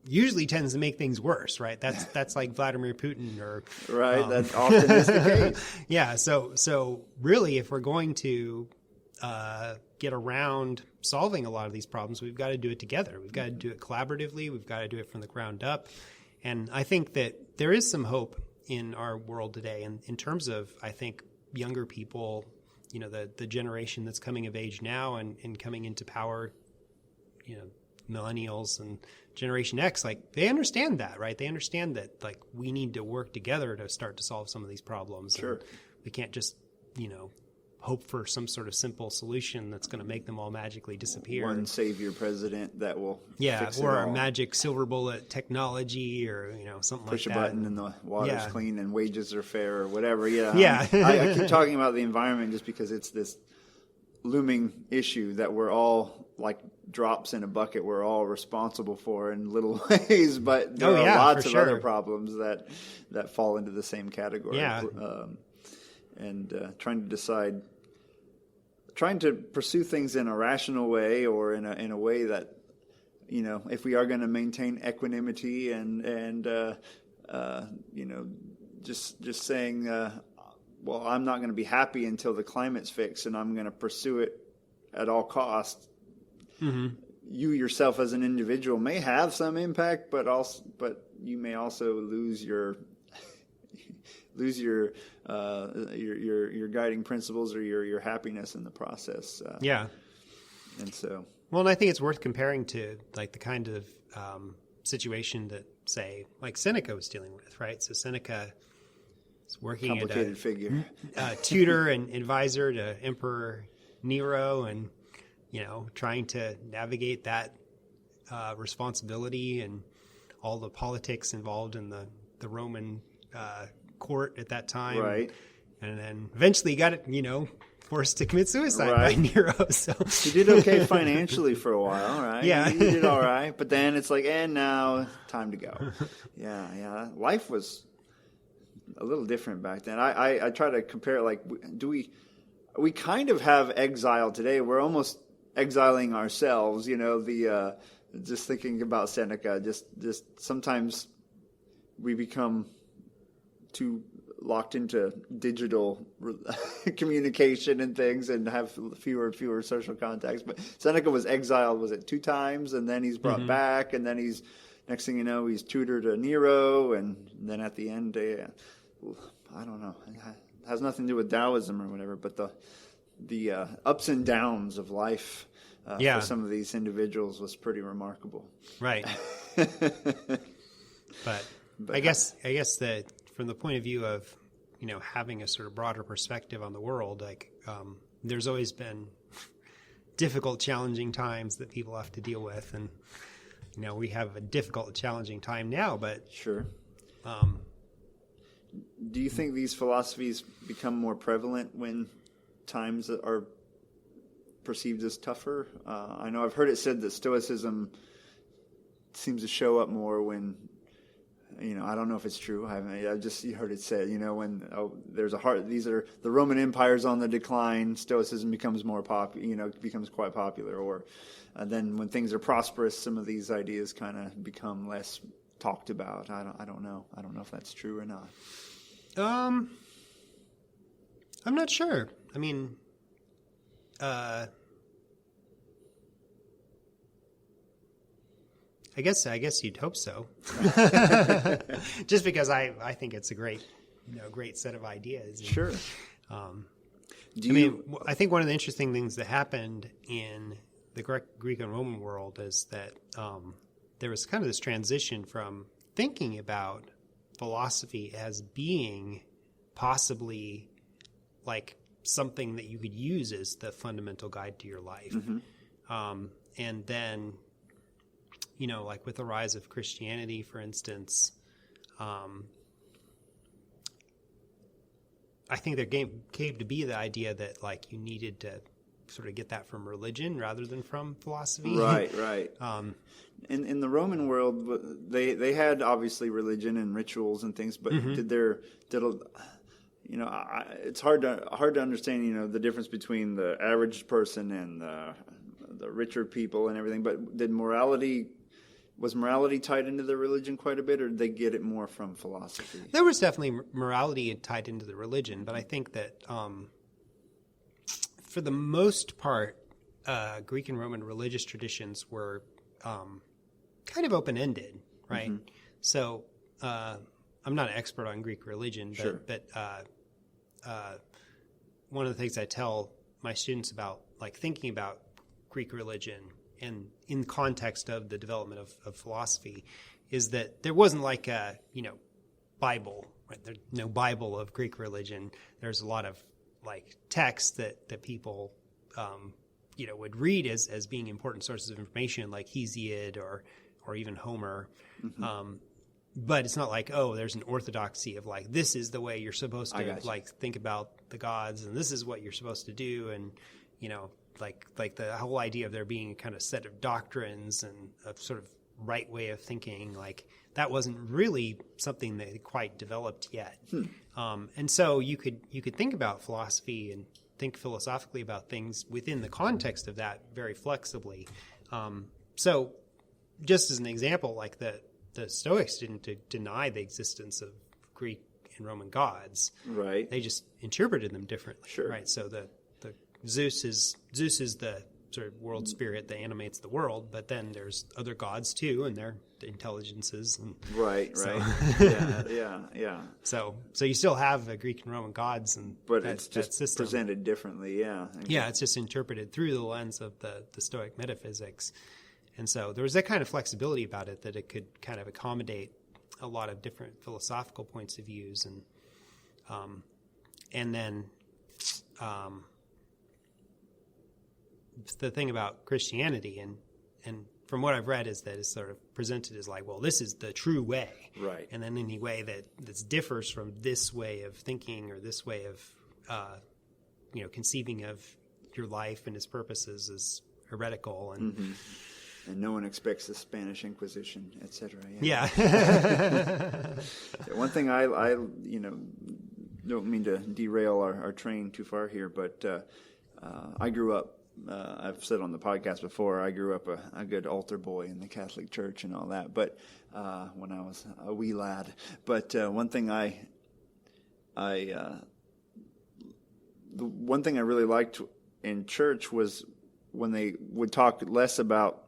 Usually tends to make things worse, right? That's like Vladimir Putin or right. That often is the case. Yeah. So really, if we're going to get around solving a lot of these problems, we've got to do it together. We've got to do it collaboratively. We've got to do it from the ground up. And I think that there is some hope in our world today, and in terms of I think younger people, the generation that's coming of age now and coming into power, millennials and Generation X, they understand that, right? They understand that, we need to work together to start to solve some of these problems. Sure. And we can't just, hope for some sort of simple solution that's going to make them all magically disappear. One savior president that will fix or it all. a magic silver bullet technology or, something Push like a that. button and the water's clean and wages are fair or whatever. Yeah. I keep talking about the environment just because it's this looming issue that we're all like drops in a bucket we're all responsible for in little ways, but there are lots of other problems that fall into the same category. Trying to pursue things in a rational way or in a way that, if we are going to maintain equanimity and just saying, well, I'm not going to be happy until the climate's fixed and I'm going to pursue it at all costs. Mm-hmm. You yourself as an individual may have some impact, but you may also lose your guiding principles or your happiness in the process. And so, and I think it's worth comparing to the kind of situation that, say, Seneca was dealing with, right? So Seneca is working complicated figure, tutor and advisor to Emperor Nero, and trying to navigate that responsibility and all the politics involved in the Roman court at that time. Right. And then eventually he got it, forced to commit suicide by Nero. So he did okay financially for a while, right? Yeah. He did all right. But then it's and now time to go. Yeah. Life was a little different back then. I try to compare it we kind of have exile today. We're almost exiling ourselves, just thinking about Seneca, just sometimes we become too locked into digital communication and things and have fewer and fewer social contacts. But Seneca was exiled, was it 2 times? And then he's brought back, and then next thing you know, he's tutor to Nero, and then at the end, I don't know. It has nothing to do with Daoism or whatever, but the ups and downs of life for some of these individuals was pretty remarkable. Right. But I guess that from the point of view of, having a sort of broader perspective on the world, there's always been difficult, challenging times that people have to deal with. And, we have a difficult, challenging time now, but sure. Do you think these philosophies become more prevalent when times are perceived as tougher. I know I've heard it said that Stoicism seems to show up more when, I don't know if it's true. I just heard it said, when there's the Roman Empire's on the decline, Stoicism becomes becomes quite popular. Or then when things are prosperous, some of these ideas kind of become less talked about. I don't know. I don't know if that's true or not. I'm not sure. I mean, I guess you'd hope so. Just because I think it's a great set of ideas. And, sure. I think one of the interesting things that happened in the Greek and Roman world is that there was kind of this transition from thinking about philosophy as being possibly like something that you could use as the fundamental guide to your life. Mm-hmm. And then, like with the rise of Christianity, for instance, I think there came to be the idea that like you needed to sort of get that from religion rather than from philosophy. Right. In the Roman world, they had obviously religion and rituals and things, but it's hard to understand, the difference between the average person and the richer people and everything. But was morality tied into the religion quite a bit, or did they get it more from philosophy? There was definitely morality tied into the religion, but I think that for the most part, Greek and Roman religious traditions were kind of open-ended, right? Mm-hmm. So I'm not an expert on Greek religion, but one of the things I tell my students about, like thinking about Greek religion and in context of the development of philosophy, is that there wasn't like a Bible, right? There's no Bible of Greek religion. There's a lot of like texts that people would read as being important sources of information, like Hesiod or even Homer. Mm-hmm. But it's not like, there's an orthodoxy of like, this is the way you're supposed to like think about the gods, and this is what you're supposed to do, and like the whole idea of there being a kind of set of doctrines and a sort of right way of thinking, like that wasn't really something that quite developed yet. And so you could think about philosophy and think philosophically about things within the context of that very flexibly. So just as an example, like the Stoics didn't deny the existence of Greek and Roman gods. Right. They just interpreted them differently. Sure. Right. So the Zeus is the sort of world spirit that animates the world, but then there's other gods too, and their intelligences. And right. So, yeah. So you still have the Greek and Roman gods, but it's just presented differently. Yeah. Yeah, it's just interpreted through the lens of the Stoic metaphysics. And so there was that kind of flexibility about it, that it could kind of accommodate a lot of different philosophical points of views. And then the thing about Christianity, and from what I've read, is that it's sort of presented as like, well, this is the true way. Right. And then any way that differs from this way of thinking or this way of, conceiving of your life and its purposes is heretical. And mm-hmm. And no one expects the Spanish Inquisition, etc. Yeah. One thing I don't mean to derail our train too far here, but I grew up, I've said on the podcast before, I grew up a good altar boy in the Catholic Church and all that, but when I was a wee lad. But one thing the one thing I really liked in church was when they would talk less about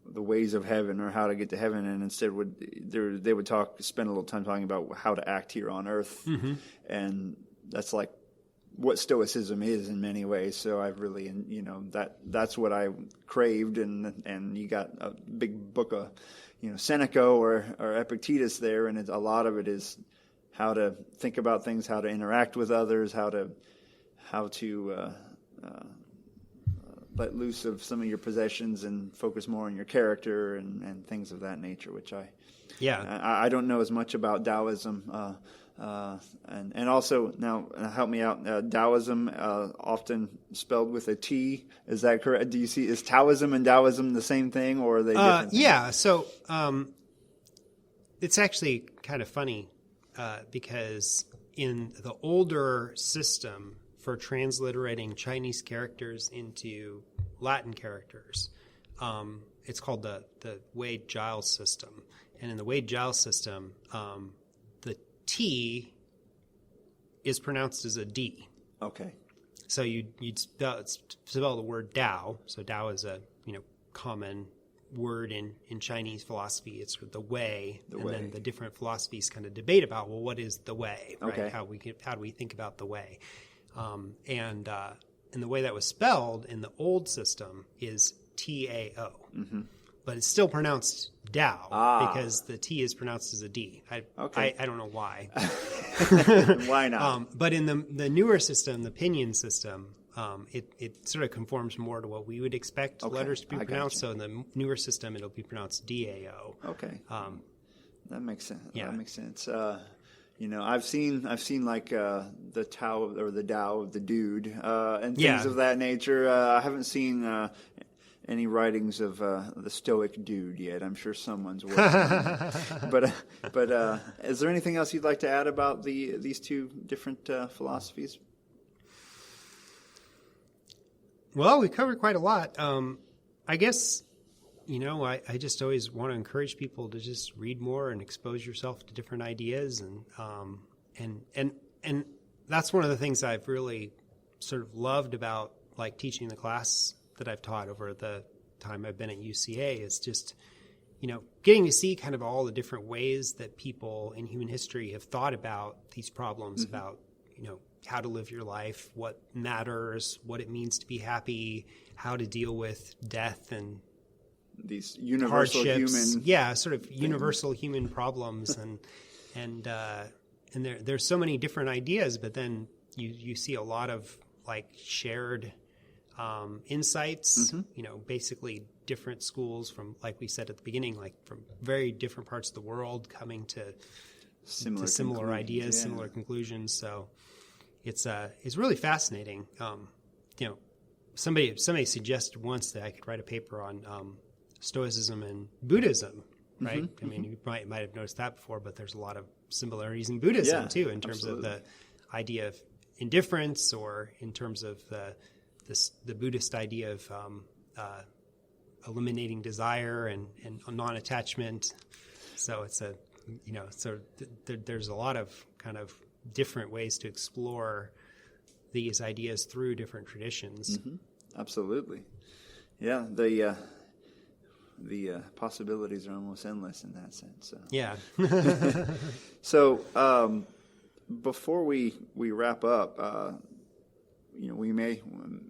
the ways of heaven or how to get to heaven, and instead they would spend a little time talking about how to act here on earth. Mm-hmm. And that's like what Stoicism is in many ways. So I've really, that's what I craved, and you got a big book of, Seneca or Epictetus there, and a lot of it is how to think about things, how to interact with others, how to let loose of some of your possessions and focus more on your character and things of that nature, which I don't know as much about Daoism, And also, now help me out, Daoism, often spelled with a T. Is that correct? Do you see, is Taoism and Daoism the same thing, or are they different things? Yeah, so it's actually kind of funny because in the older system for transliterating Chinese characters into Latin characters, it's called the Wade-Giles system. And in the Wade-Giles system, the T is pronounced as a D. Okay. So you'd spell the word Dao. So Dao is a common word in Chinese philosophy. It's the way, then the different philosophies kind of debate about, well, what is the way? Right? Okay. How do we think about the way? And the way that was spelled in the old system is Tao. Mm-hmm. But it's still pronounced Dao because the T is pronounced as a D. I don't know why. Why not? But in the newer system, the pinyin system, it sort of conforms more to what we would expect letters to be pronounced. So in the newer system, it'll be pronounced Dao. Okay. That makes sense. Yeah. That makes sense. I've seen like the Tao or the Tao of the dude and things of that nature. I haven't seen any writings of the Stoic dude yet. I'm sure someone's working on it. But is there anything else you'd like to add about these two different philosophies? Well, we covered quite a lot. I guess, I just always want to encourage people to just read more and expose yourself to different ideas. And that's one of the things I've really sort of loved about like teaching the class that I've taught over the time I've been at UCA is just, getting to see kind of all the different ways that people in human history have thought about these problems about, how to live your life, what matters, what it means to be happy, how to deal with death and these universal hardships. human Sort of universal human problems and there's so many different ideas, but then you see a lot of like shared insights, basically different schools from, like we said at the beginning, like from very different parts of the world coming to similar ideas, similar conclusions. So it's really fascinating. Somebody suggested once that I could write a paper on Stoicism and Buddhism, right? I mean, you might have noticed that before, but there's a lot of similarities in Buddhism too, in terms of the idea of indifference, or in terms of the Buddhist idea of eliminating desire and non-attachment. So it's there's a lot of kind of different ways to explore these ideas through different traditions. Mm-hmm. Absolutely. Yeah, the possibilities are almost endless in that sense. So. Yeah. So before we wrap up, we may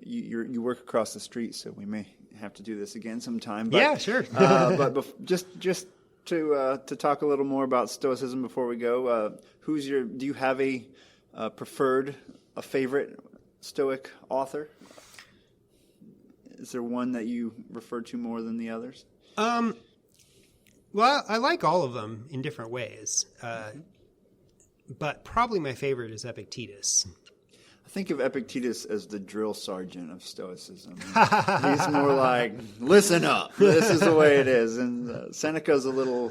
you work across the street, so we may have to do this again sometime. But, yeah, sure. But just to talk a little more about Stoicism before we go, do you have a favorite Stoic author? Is there one that you refer to more than the others? Well, I like all of them in different ways, but probably my favorite is Epictetus. I think of Epictetus as the drill sergeant of Stoicism. He's more like, listen up, this is the way it is. And Seneca's a little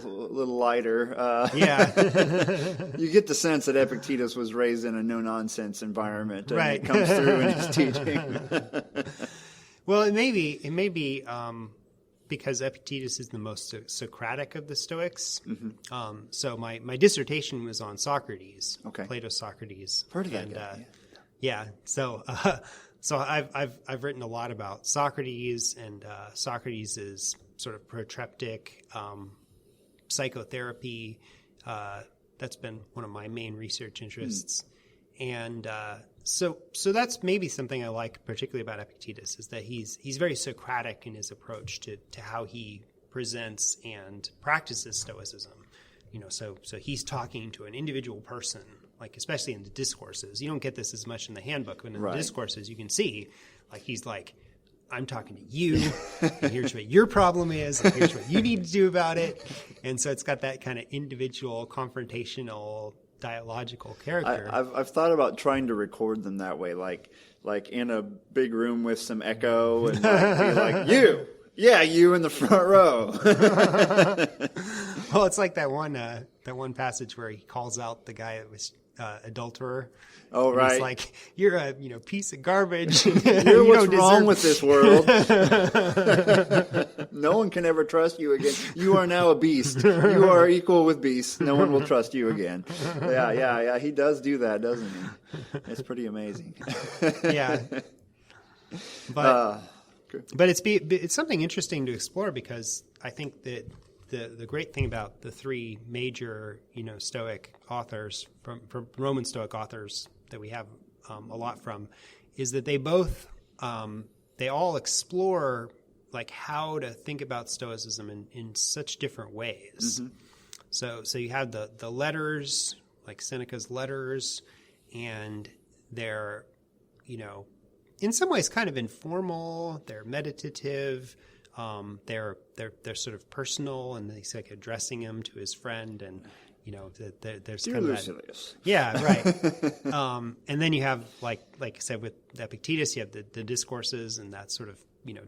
lighter. You get the sense that Epictetus was raised in a no-nonsense environment, and it comes through in his teaching. Well, it may be because Epictetus is the most Socratic of the Stoics. Mm-hmm. So my dissertation was on Socrates, Plato's Socrates. Heard of that guy, yeah. So I've written a lot about Socrates, and Socrates is sort of protreptic psychotherapy. That's been one of my main research interests. And so that's maybe something I like particularly about Epictetus, is that he's very Socratic in his approach to how he presents and practices Stoicism. So he's talking to an individual person, like especially in the discourses. You don't get this as much in the handbook, but in the discourses you can see, like he's like, I'm talking to you, and here's what your problem is, and here's what you need to do about it. And so it's got that kind of individual confrontational dialogical character. I've thought about trying to record them that way, like in a big room with some echo, and be like, you in the front row. Well, it's like that one passage where he calls out the guy that was adulterer. Oh, right. He's like, you're a piece of garbage. You're what's wrong with this world. No one can ever trust you again. You are now a beast. You are equal with beasts. No one will trust you again. Yeah. He does do that, doesn't he? It's pretty amazing. Yeah. But it's something interesting to explore, because I think that the great thing about the three major, Stoic authors from Roman Stoic authors that we have a lot from, is that they both they all explore like how to think about Stoicism in such different ways. Mm-hmm. So you have the letters, like Seneca's letters, and they're in some ways kind of informal. They're meditative. They're sort of personal, and he's like addressing him to his friend, and there's Dear kind of Lucilius. Yeah, right. And then you have like I said with Epictetus, you have the discourses and that sort of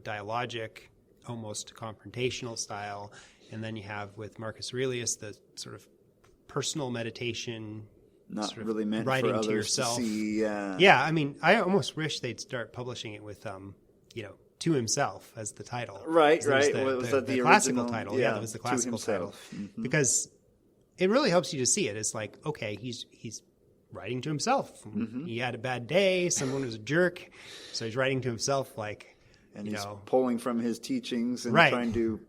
dialogic, almost confrontational style, and then you have with Marcus Aurelius the sort of personal meditation. Not sort of really meant writing for others to yourself. To see. Yeah, I mean, I almost wish they'd start publishing it with to himself as the title. Right. Was that the classical original title? Yeah, that was the classical title. Mm-hmm. Because it really helps you to see it. It's like, okay, he's writing to himself. Mm-hmm. He had a bad day. Someone was a jerk, so he's writing to himself, like, and he's pulling from his teachings and right. trying to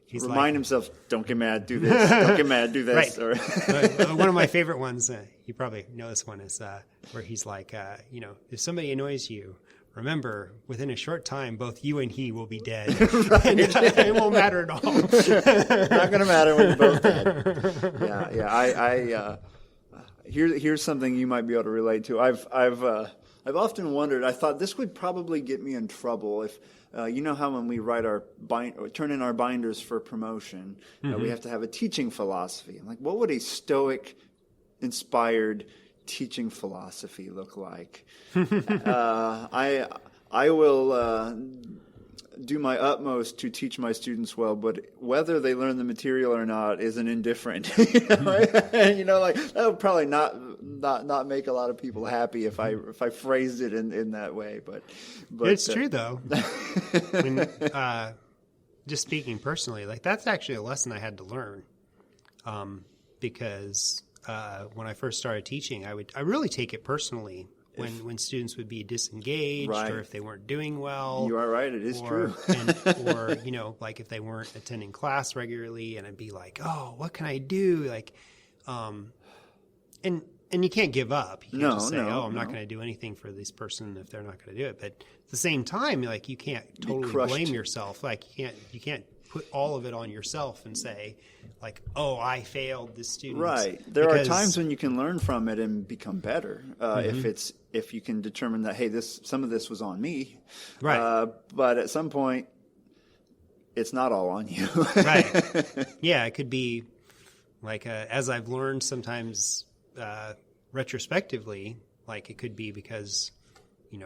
he's remind himself, "Don't get mad, do this. Don't get mad, do this." Right. One of my favorite ones, you probably know this one, is where he's like, if somebody annoys you, remember, within a short time, both you and he will be dead. And it won't matter at all. Not going to matter when you're both dead. Yeah. Here's something you might be able to relate to. I've often wondered. I thought this would probably get me in trouble if. You know how when we write turn in our binders for promotion, we have to have a teaching philosophy. I'm like, what would a Stoic inspired teaching philosophy look like? I will do my utmost to teach my students well, but whether they learn the material or not is an indifferent. Like that would probably not make a lot of people happy if I phrased it in that way. But it's true though. Just speaking personally, like that's actually a lesson I had to learn, because when I first started teaching, I really take it personally when students would be disengaged, right, or if they weren't doing well. You are right. It is true. Or like if they weren't attending class regularly, and I'd be like, oh, what can I do? Like, and you can't give up. You can't just say, I'm not going to do anything for this person if they're not going to do it. But at the same time, like you can't totally blame yourself. Like you can't put all of it on yourself and say, like, oh, I failed this student. Right. There are times when you can learn from it and become better. If you can determine that, hey, some of this was on me. Right. But at some point, it's not all on you. Right. Yeah, it could be like, as I've learned sometimes retrospectively, like it could be because,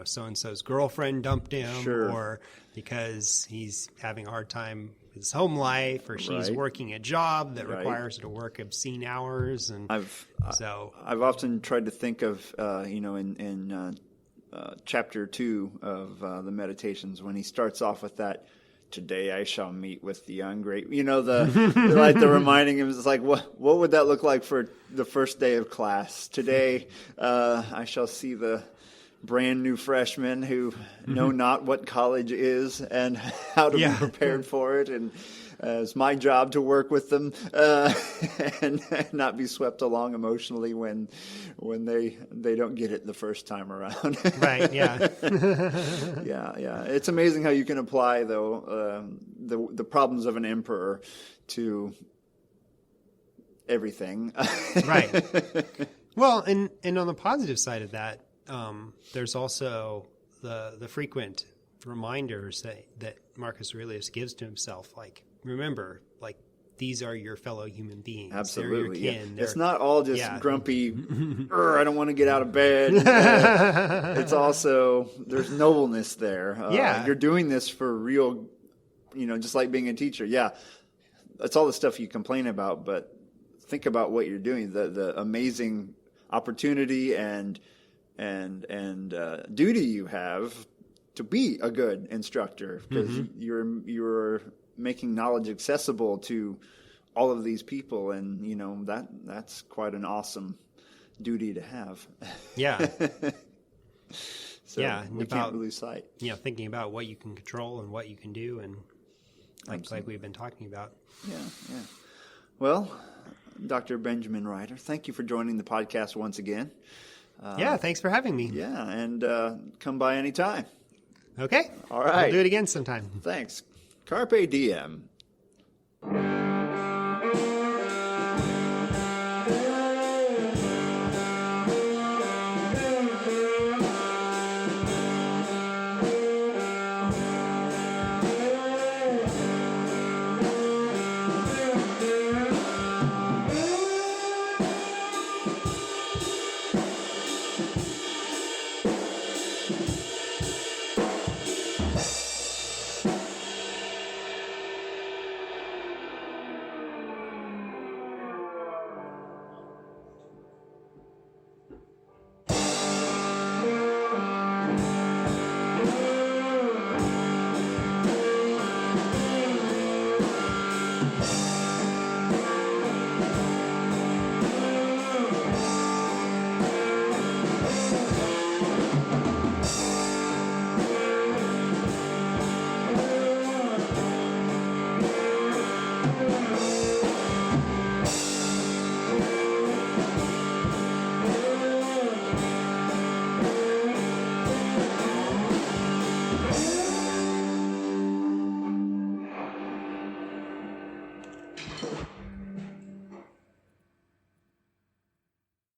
so-and-so's girlfriend dumped him, sure, or because he's having a hard time with his home life, or she's working a job that requires her to work obscene hours. And I've often tried to think of, in chapter 2 of the Meditations, when he starts off with that, today I shall meet with the ungrateful. The reminding him is like, what would that look like for the first day of class? Today, I shall see the brand new freshmen who know not what college is and how to be prepared for it, and it's my job to work with them and not be swept along emotionally when they don't get it the first time around. Right. Yeah. Yeah. It's amazing how you can apply though the problems of an emperor to everything. Right. Well, and on the positive side of that, there's also the frequent reminders that Marcus Aurelius gives to himself, like, remember, like, these are your fellow human beings. Absolutely. They're your kin. It's not all just grumpy, I don't want to get out of bed. It's also, there's nobleness there. You're doing this for real, just like being a teacher. Yeah, that's all the stuff you complain about, but think about what you're doing, the amazing opportunity and duty you have to be a good instructor, because you're making knowledge accessible to all of these people, and that's quite an awesome duty to have. Yeah. So we can't lose sight. Thinking about what you can control and what you can do, and like we've been talking about. Yeah. Well, Dr. Benjamin Ryder, thank you for joining the podcast once again. Thanks for having me. Yeah, and come by anytime. Okay. All right. We'll do it again sometime. Thanks. Carpe diem.